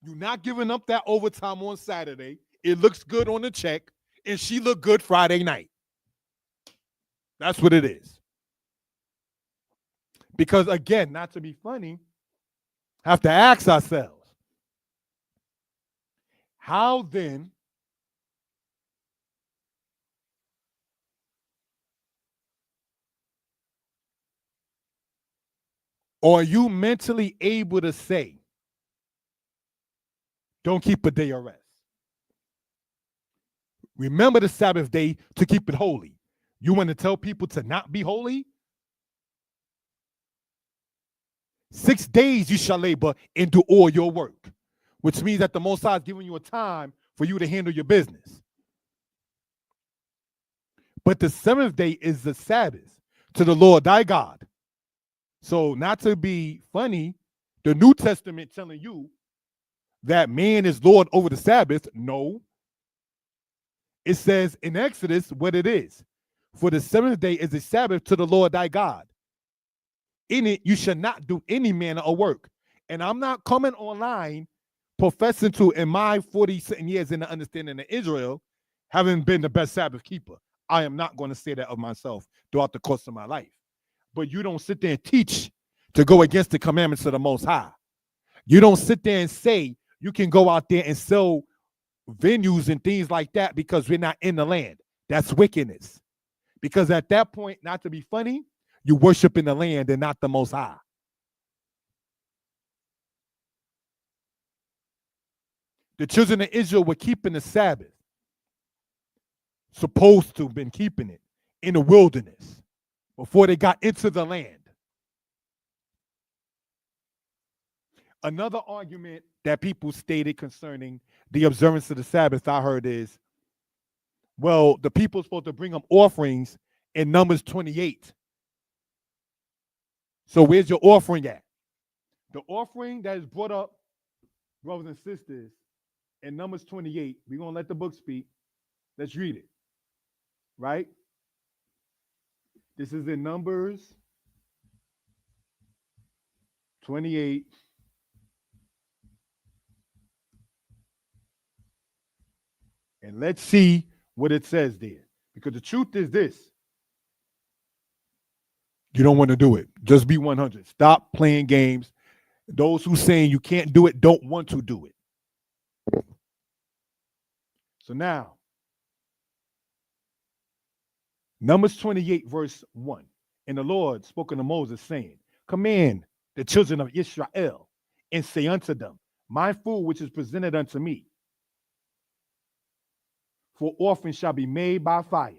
You're not giving up that overtime on Saturday. It looks good on the check, and she looked good Friday night. That's what it is. Because again, not to be funny, have to ask ourselves, how then are you mentally able to say, don't keep a day of rest? Remember the Sabbath day to keep it holy. You want to tell people to not be holy? 6 days you shall labor and do all your work, which means that the Most High is giving you a time for you to handle your business. But the 7th day is the Sabbath to the Lord thy God. So not to be funny, the New Testament telling you that man is Lord over the Sabbath. No. It says in Exodus what it is. For the 7th day is the Sabbath to the Lord thy God. In it you shall not do any manner of work. And I'm not coming online professing to, in my 40-something years in the understanding of Israel, having been the best Sabbath keeper. I am not going to say that of myself throughout the course of my life. But you don't sit there and teach to go against the commandments of the Most High. You don't sit there and say you can go out there and sell venues and things like that because we're not in the land. That's wickedness. Because at that point, not to be funny, you worship in the land and not the Most High. The children of Israel were keeping the Sabbath, supposed to have been keeping it in the wilderness before they got into the land. Another argument that people stated concerning the observance of the Sabbath I heard is, well, the people are supposed to bring them offerings in Numbers 28. So where's your offering at? The offering that is brought up, brothers and sisters, in Numbers 28, we're going to let the book speak. Let's read it. Right? This is in Numbers 28. And let's see what it says there. Because the truth is this. You don't want to do it. Just be 100. Stop playing games. Those who saying you can't do it don't want to do it. So now, Numbers 28, verse 1. And the Lord spoke unto Moses, saying, command the children of Israel, and say unto them, my food which is presented unto me, for offering shall be made by fire,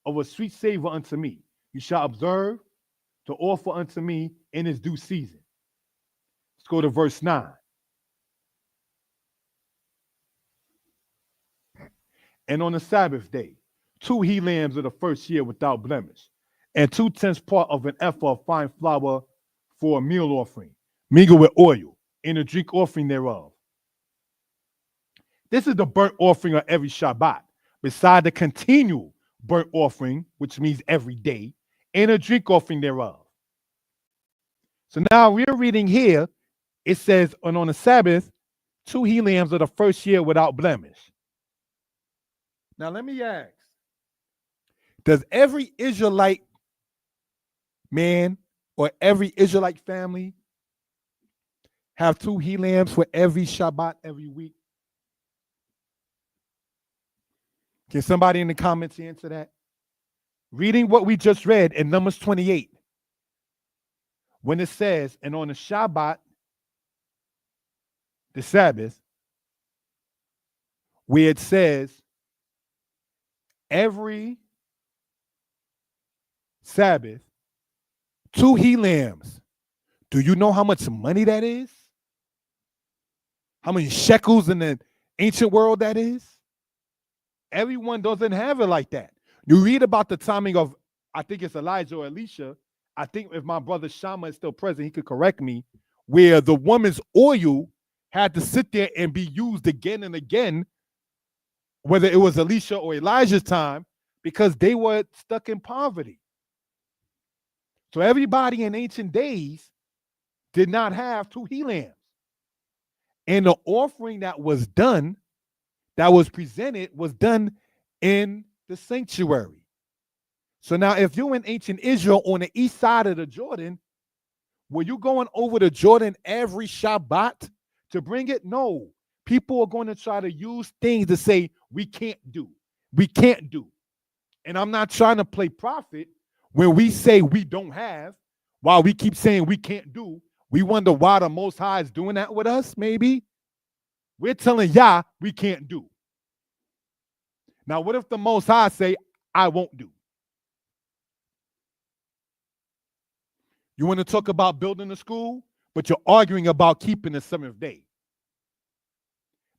of a sweet savor unto me. You shall observe to offer unto me in its due season. Let's go to verse 9. And on the Sabbath day, 2 he lambs of the first year without blemish, and 2/10 part of an ephah of fine flour for a meal offering, mingled with oil, and a drink offering thereof. This is the burnt offering of every Shabbat, beside the continual burnt offering, which means every day, and a drink offering thereof. So now we're reading here, it says, and on the Sabbath, 2 he lambs of the first year without blemish. Now let me ask, does every Israelite man or every Israelite family have 2 he lambs for every Shabbat every week? Can somebody in the comments answer that? Reading what we just read in Numbers 28, when it says, and on the Shabbat, the Sabbath, where it says, every Sabbath, 2 he lambs. Do you know how much money that is? How many shekels in the ancient world that is? Everyone doesn't have it like that. You read about the timing of, I think it's Elijah or Elisha. I think if my brother Shammah is still present, he could correct me, where the woman's oil had to sit there and be used again and again, whether it was Elisha or Elijah's time, because they were stuck in poverty. So everybody in ancient days did not have 2 he lambs. And the offering that was done, that was presented, was done in the sanctuary. So now if you're in ancient Israel on the east side of the Jordan, were you going over the Jordan every Shabbat to bring it? No. People are going to try to use things to say, we can't do. We can't do. And I'm not trying to play prophet when we say we don't have, while we keep saying we can't do. We wonder why the Most High is doing that with us, maybe. We're telling Yah we can't do. Now, what if the Most High say, I won't do? You want to talk about building a school, but you're arguing about keeping the 7th day.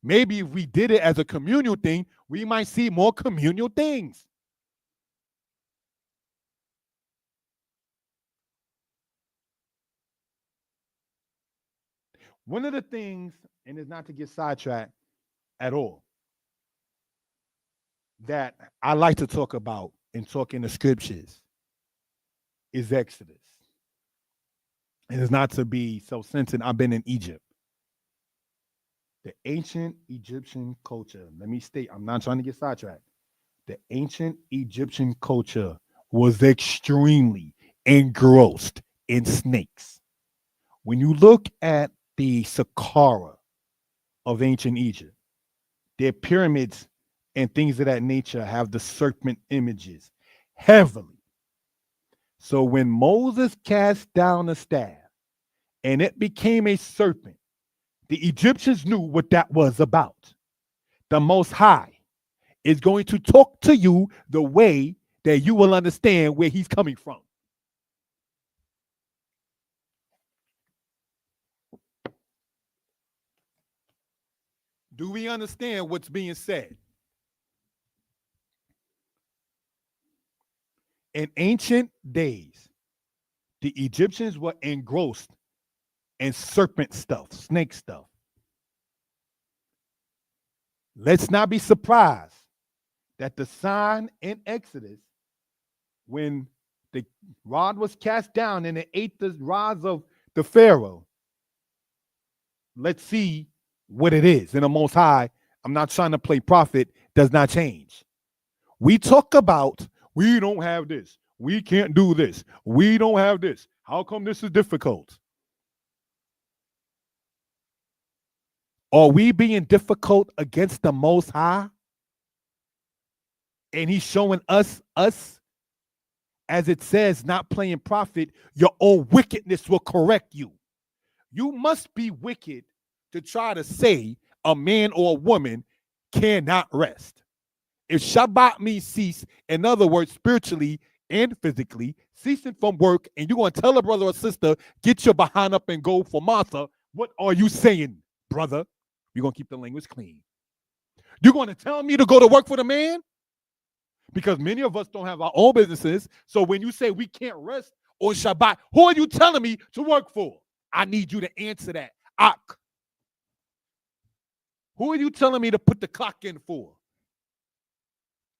Maybe if we did it as a communal thing, we might see more communal things. One of the things, and it's not to get sidetracked at all, that I like to talk about and talk in the scriptures is Exodus. And it's not to be self-centered. I've been in Egypt. The ancient Egyptian culture, let me state, I'm not trying to get sidetracked. The ancient Egyptian culture was extremely engrossed in snakes. When you look at the Saqqara of ancient Egypt, their pyramids and things of that nature have the serpent images heavily. So when Moses cast down the staff and it became a serpent, the Egyptians knew what that was about. The Most High is going to talk to you the way that you will understand where he's coming from. Do we understand what's being said? In ancient days, the Egyptians were engrossed in serpent stuff, snake stuff. Let's not be surprised that the sign in Exodus, when the rod was cast down and it ate the rods of the Pharaoh, let's see what it is. And the Most High, I'm not trying to play prophet, does not change. We talk about, we don't have this. We can't do this. We don't have this. How come this is difficult? Are we being difficult against the Most High? And he's showing us, as it says, not playing prophet, your own wickedness will correct you. You must be wicked to try to say a man or a woman cannot rest. If Shabbat means cease, in other words, spiritually and physically, ceasing from work, and you're going to tell a brother or sister, get your behind up and go for Martha, what are you saying, brother? You're going to keep the language clean. You're going to tell me to go to work for the man? because many of us don't have our own businesses. So when you say we can't rest on Shabbat, who are you telling me to work for? I need you to answer that. Ak. Who are you telling me to put the clock in for?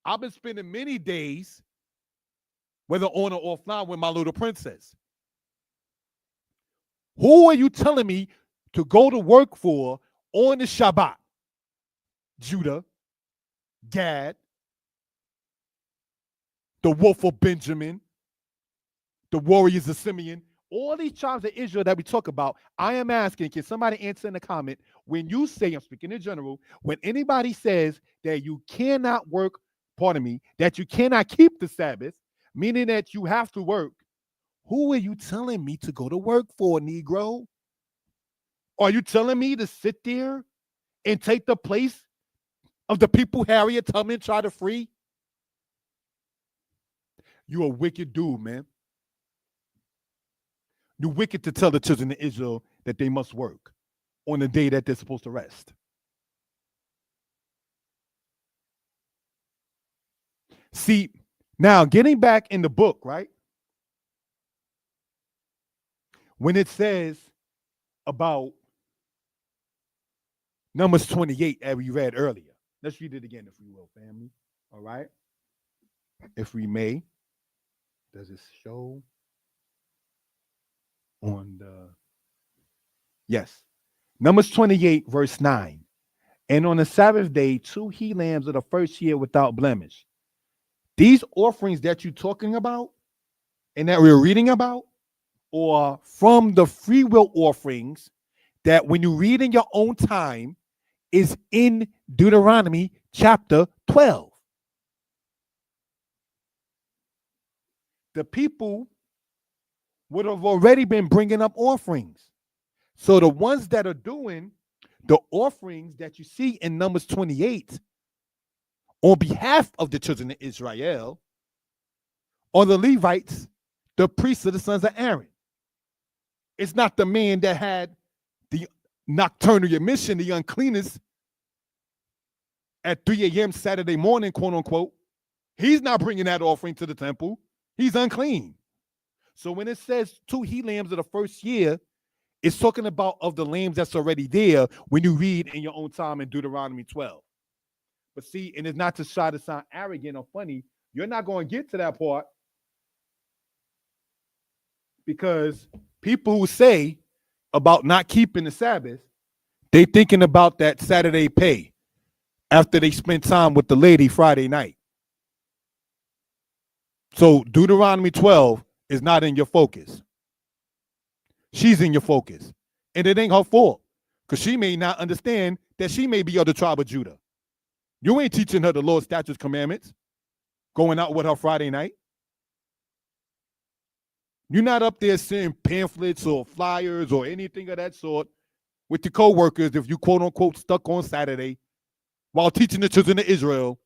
I've been spending many days, whether on or offline, with my little princess. Who are you telling me to go to work for on the Shabbat? Judah, Gad, the wolf of Benjamin, the warriors of Simeon, all these tribes of Israel that we talk about. I am asking, can somebody answer in the comment, when you say, I'm speaking in general, when anybody says that you cannot work, pardon me, that you cannot keep the Sabbath, meaning that you have to work, who are you telling me to go to work for, Negro? Are you telling me to sit there and take the place of the people Harriet Tubman tried to free? You a wicked dude, man. You're wicked to tell the children of Israel that they must work on the day that they're supposed to rest. See, now getting back in the book, right? When it says about Numbers 28, as we read earlier, let's read it again, if we will, family. All right? If we may. Does it show on the... Yes. Numbers 28, verse 9. And on the Sabbath day, 2 he lambs of the first year without blemish. These offerings that you're talking about and that we're reading about, or from the free will offerings that when you read in your own time, is in Deuteronomy chapter 12. The people would have already been bringing up offerings. So the ones that are doing the offerings that you see in Numbers 28 on behalf of the children of Israel are the Levites, the priests of the sons of Aaron. It's not the man that had the nocturnal emission, the uncleanness at 3 a.m. Saturday morning, quote unquote. He's not bringing that offering to the temple. He's unclean. So when it says 2 he lambs of the first year, it's talking about of the lambs that's already there when you read in your own time in Deuteronomy 12. But see, and it's not to try to sound arrogant or funny. You're not going to get to that part because people who say about not keeping the Sabbath, they thinking about that Saturday pay after they spend time with the lady Friday night. So Deuteronomy 12 is not in your focus. She's in your focus. And it ain't her fault because she may not understand that she may be of the tribe of Judah. You ain't teaching her the Lord's statutes, commandments, going out with her Friday night. You're not up there sending pamphlets or flyers or anything of that sort with your co-workers if you quote unquote stuck on Saturday while teaching the children of Israel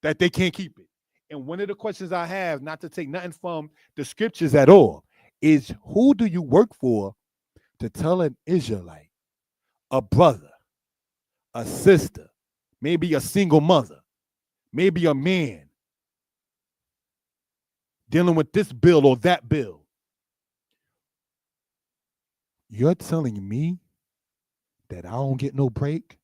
that they can't keep it. And one of the questions I have, not to take nothing from the scriptures at all, is who do you work for to tell an Israelite, a brother, a sister, maybe a single mother, maybe a man dealing with this bill or that bill? You're telling me that I don't get no break?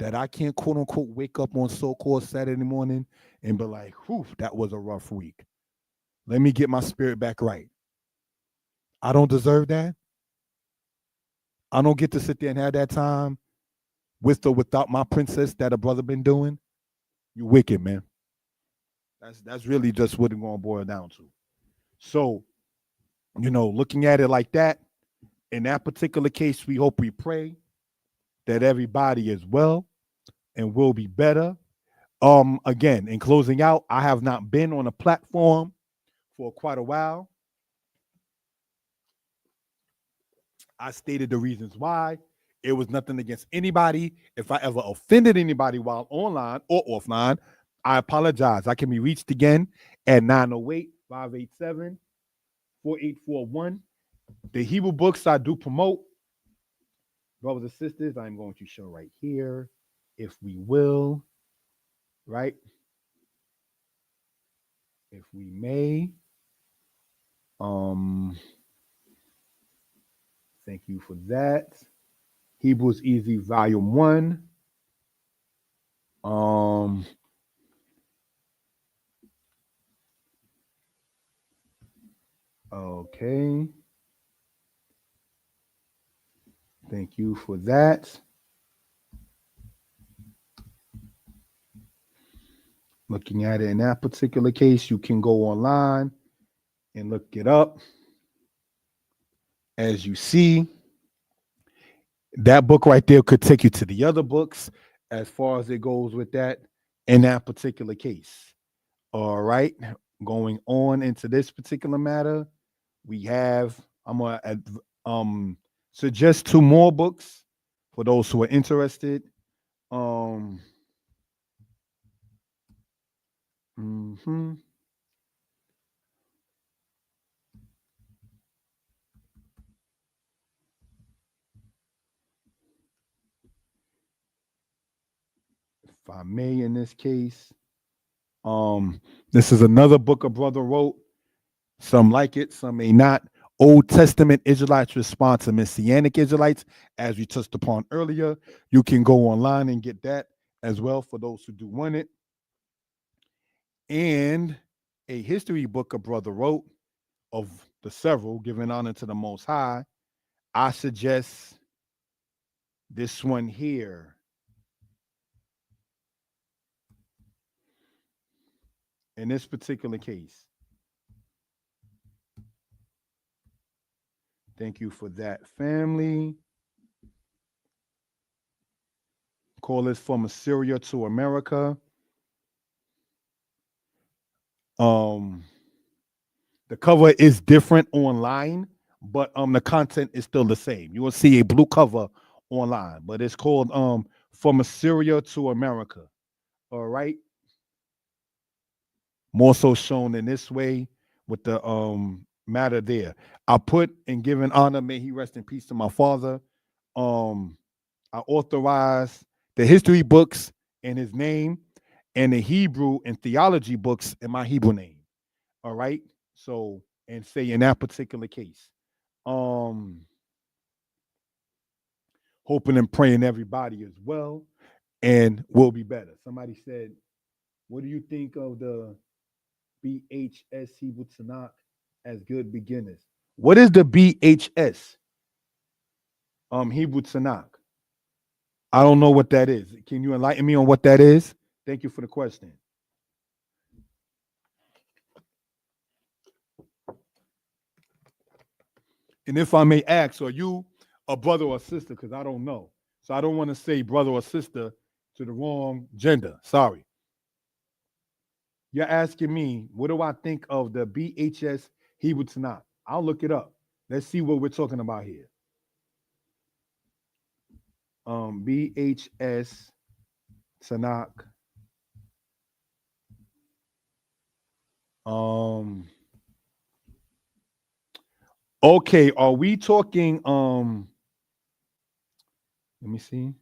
That I can't quote unquote wake up on so-called Saturday morning and be like, whew, that was a rough week. Let me get my spirit back right. I don't deserve that. I don't get to sit there and have that time with or without my princess that a brother been doing. You wicked, man. That's really just what it's going to boil down to. So, looking at it like that, in that particular case, we hope, we pray that everybody is well and will be better. Again, in closing out, I have not been on a platform for quite a while. I stated the reasons why. It was nothing against anybody. If I ever offended anybody while online or offline, I apologize. I can be reached again at 908-587-4841. The Hebrew books I do promote, brothers and sisters, I'm going to show right here, if we will, right? if we may. Um, Thank you for that. Hebrews Easy Volume 1. Um, okay. Thank you for that. Looking at it in that particular case, you can go online and look it up. As you see, that book right there could take you to the other books as far as it goes with that in that particular case. All right. Going on into this particular matter, we have, I'm going to suggest two more books for those who are interested. Um, mhm. If I may, in this case, this is another book a brother wrote. Some like it, some may not. Old Testament Israelites response to Messianic Israelites, as we touched upon earlier. You can go online and get that as well for those who do want it. And a history book a brother wrote of the several, giving honor to the Most High. I suggest this one here. In this particular case. Thank you for that, family. Call this From Assyria to America. The cover is different online, but the content is still the same. You will see a blue cover online, but it's called From Assyria to America. All right. More so shown in this way with the matter there. I put in giving honor, may he rest in peace to my father. I authorize the history books in his name and the Hebrew and theology books in my Hebrew name. All right. So, and say in that particular case, hoping and praying everybody as well and will be better. Somebody said, what do you think of the BHS Hebrew Tanakh as good beginners? What is the BHS Hebrew Tanakh? I don't know what that is. Can you enlighten me on what that is? Thank you for the question. And if I may ask, are you a brother or sister? Because I don't know. So I don't want to say brother or sister to the wrong gender. Sorry. You're asking me, what do I think of the BHS Hebrew Tanakh? I'll look it up. Let's see what we're talking about here. BHS Tanakh. Okay, are we talking let me see.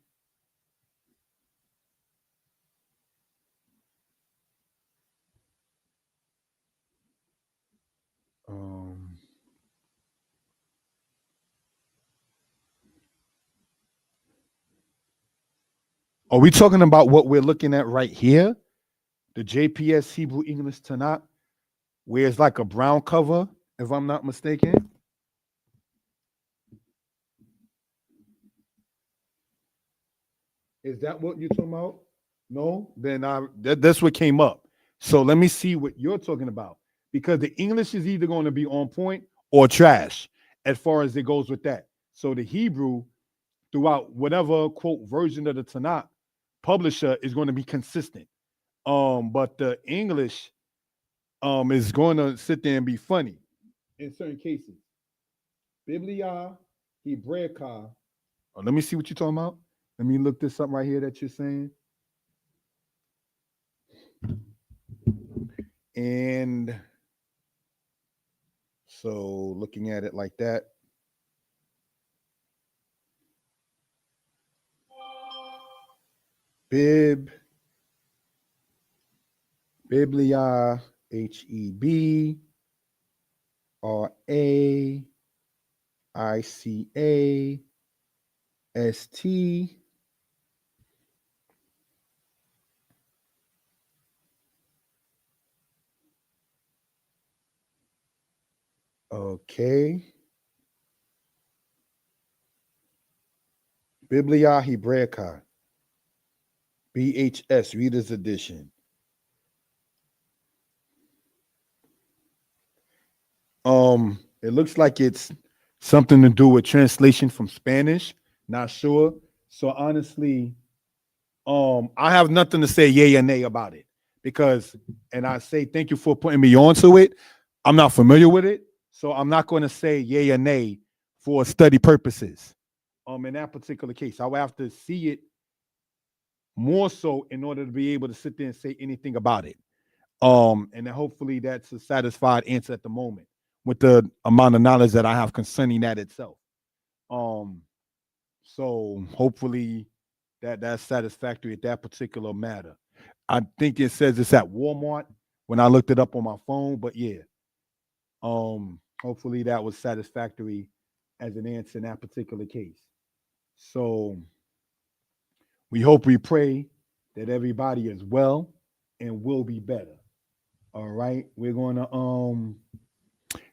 Are we talking about what we're looking at right here? The JPS Hebrew English Tanakh, where it's like a brown cover, if I'm not mistaken. Is that what you're talking about? No? Then that's what came up. So let me see what you're talking about. Because the English is either going to be on point or trash as far as it goes with that. So the Hebrew, throughout whatever quote version of the Tanakh publisher, is going to be consistent. But the English is going to sit there and be funny in certain cases. Biblia Hebraica. Oh, let me see what you're talking about. Let me look this up right here that you're saying. And so looking at it like that. Biblia HebraIcast. Okay. Biblia Hebraica. BHS Reader's Edition. It looks like it's something to do with translation from Spanish. Not sure. So honestly, I have nothing to say yay or nay about it because, and I say thank you for putting me onto it. I'm not familiar with it, so I'm not going to say yay or nay for study purposes. In that particular case, I would have to see it more so in order to be able to sit there and say anything about it. And then hopefully that's a satisfied answer at the moment with the amount of knowledge that I have concerning that itself. So hopefully that's satisfactory at that particular matter. I think it says it's at Walmart when I looked it up on my phone, but yeah. Hopefully that was satisfactory as an answer in that particular case. So we pray that everybody is well and will be better. All right. We're gonna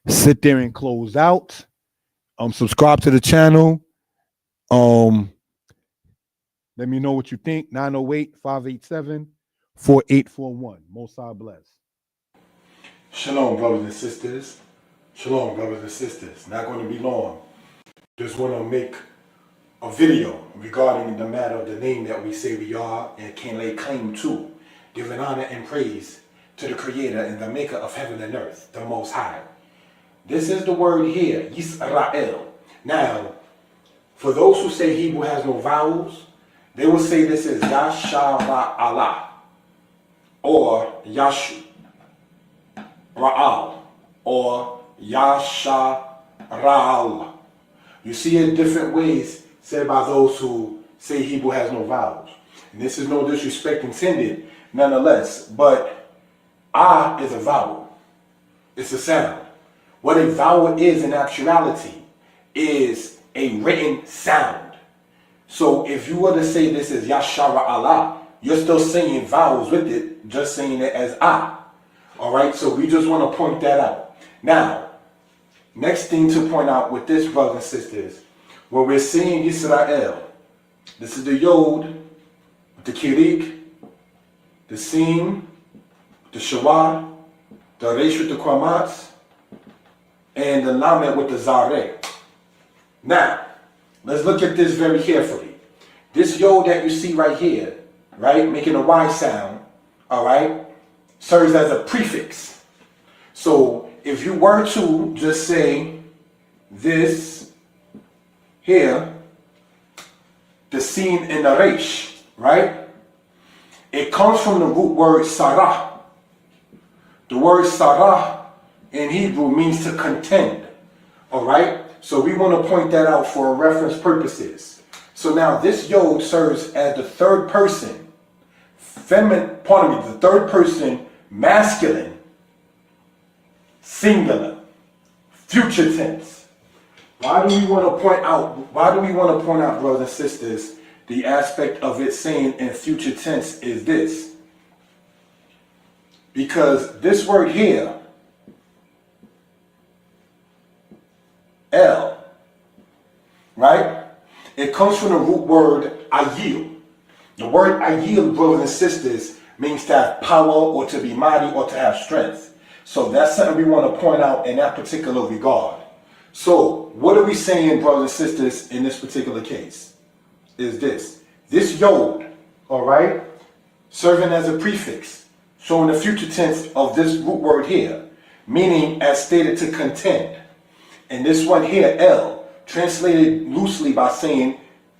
sit there and close out. Subscribe to the channel. Let me know what you think. 908-587-4841. Most High bless. Shalom, brothers and sisters. Shalom, brothers and sisters. Not going to be long. Just want to make a video regarding the matter of the name that we say we are and can lay claim to, giving honor and praise to the Creator and the Maker of heaven and earth, the Most High. This is the word here, Yisrael. Now, for those who say Hebrew has no vowels, they will say this is Yashara'Allah or Yashu Ra'al or Yashara'Allah. You see it different ways said by those who say Hebrew has no vowels. And this is no disrespect intended, nonetheless, but Ah is a vowel. It's a sound. What a vowel is in actuality is a written sound. So if you were to say this is Yashara'Allah, you're still saying vowels with it, just saying it as Ah. All right, so we just want to point that out. Now, next thing to point out with this, brothers and sisters, when we're saying Yisrael, this is the Yod, the Kirik, the Sin, the Shawar, the Resh with the Kwamat, and the Lamed with the Zareh. Now, let's look at this very carefully. This Yod that you see right here, right, making a Y sound, all right, serves as a prefix. So if you were to just say this here, the Sin and the Resh, right, it comes from the root word Sarah. The word Sarah in Hebrew means to contend, all right? So we want to point that out for reference purposes. So now this Yod serves as the third person, the third person masculine, singular, future tense. Why do we want to point out, brothers and sisters, the aspect of it saying in future tense is this? Because this word here, El, right? It comes from the root word ayil. The word ayil, brothers and sisters, means to have power or to be mighty or to have strength. So that's something we want to point out in that particular regard. So what are we saying, brothers and sisters, in this particular case? Is this Yod, all right, serving as a prefix, showing the future tense of this root word here, meaning as stated to contend. And this one here, El, translated loosely by saying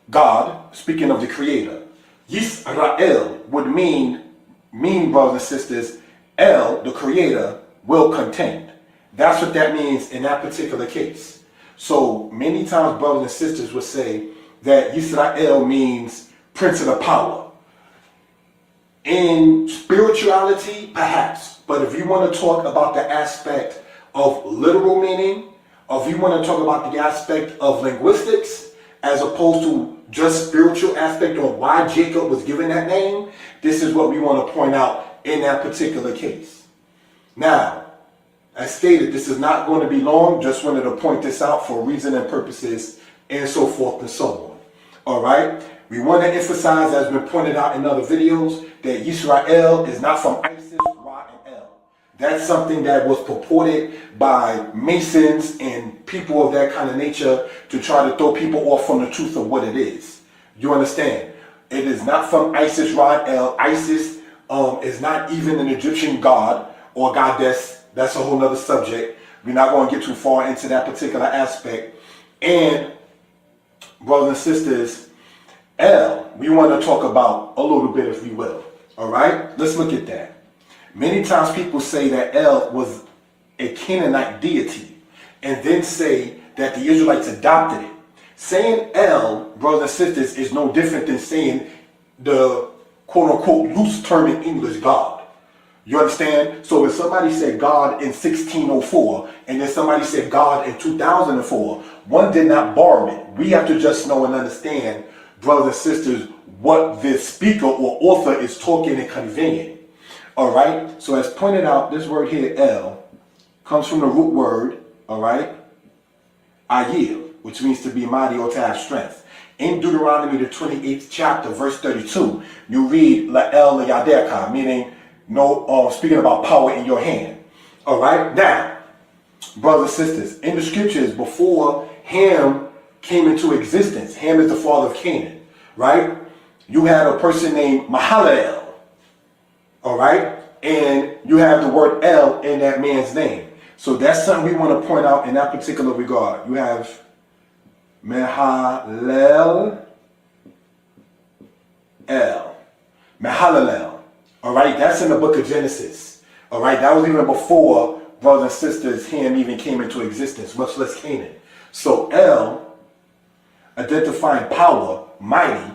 God, speaking of the Creator. Yisrael would mean, brothers and sisters, El, the Creator, will contend. That's what that means in that particular case. So many times brothers and sisters would say that Yisrael means Prince of the Power. In spirituality, perhaps. But if you want to talk about the aspect of literal meaning, or if you want to talk about the aspect of linguistics, as opposed to just spiritual aspect of why Jacob was given that name, this is what we want to point out in that particular case. Now, as stated, this is not going to be long. Just wanted to point this out for reason and purposes and so forth and so on. All right. We want to emphasize, as been pointed out in other videos, that Yisrael is not from Isis, Ra, and El. That's something that was purported by Masons and people of that kind of nature to try to throw people off from the truth of what it is. You understand? It is not from Isis, Ra, and El. Isis is not even an Egyptian god or goddess. That's a whole nother subject. We're not going to get too far into that particular aspect. And brothers and sisters, El, we want to talk about a little bit, if we will. All right? Let's look at that. Many times people say that El was a Canaanite deity and then say that the Israelites adopted it. Saying El, brothers and sisters, is no different than saying the quote-unquote loose term in English, God. You understand? So if somebody said God in 1604 and then somebody said God in 2004, one did not borrow it. We have to just know and understand, brothers and sisters, what the speaker or author is talking and conveying. All right? So as pointed out, this word here, El, comes from the root word, all right, Ayil, which means to be mighty or to have strength. In Deuteronomy, the 28th chapter, verse 32, you read La'el Yadeka, meaning speaking about power in your hand. All right? Now, brothers and sisters, in the scriptures, before Ham came into existence, Ham is the father of Canaan, right? You had a person named Mahalalel, all right? And you have the word El in that man's name. So that's something we want to point out in that particular regard. You have Mahalalel, Mahalalel. All right, that's in the book of Genesis. All right, that was even before, brothers and sisters, Ham even came into existence, much less Canaan. So El, identifying power, mighty,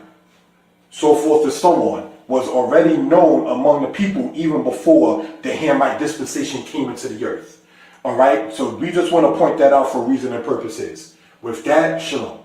so forth and so on, was already known among the people even before the Hamite dispensation came into the earth. All right, so we just want to point that out for reason and purposes. With that, shalom.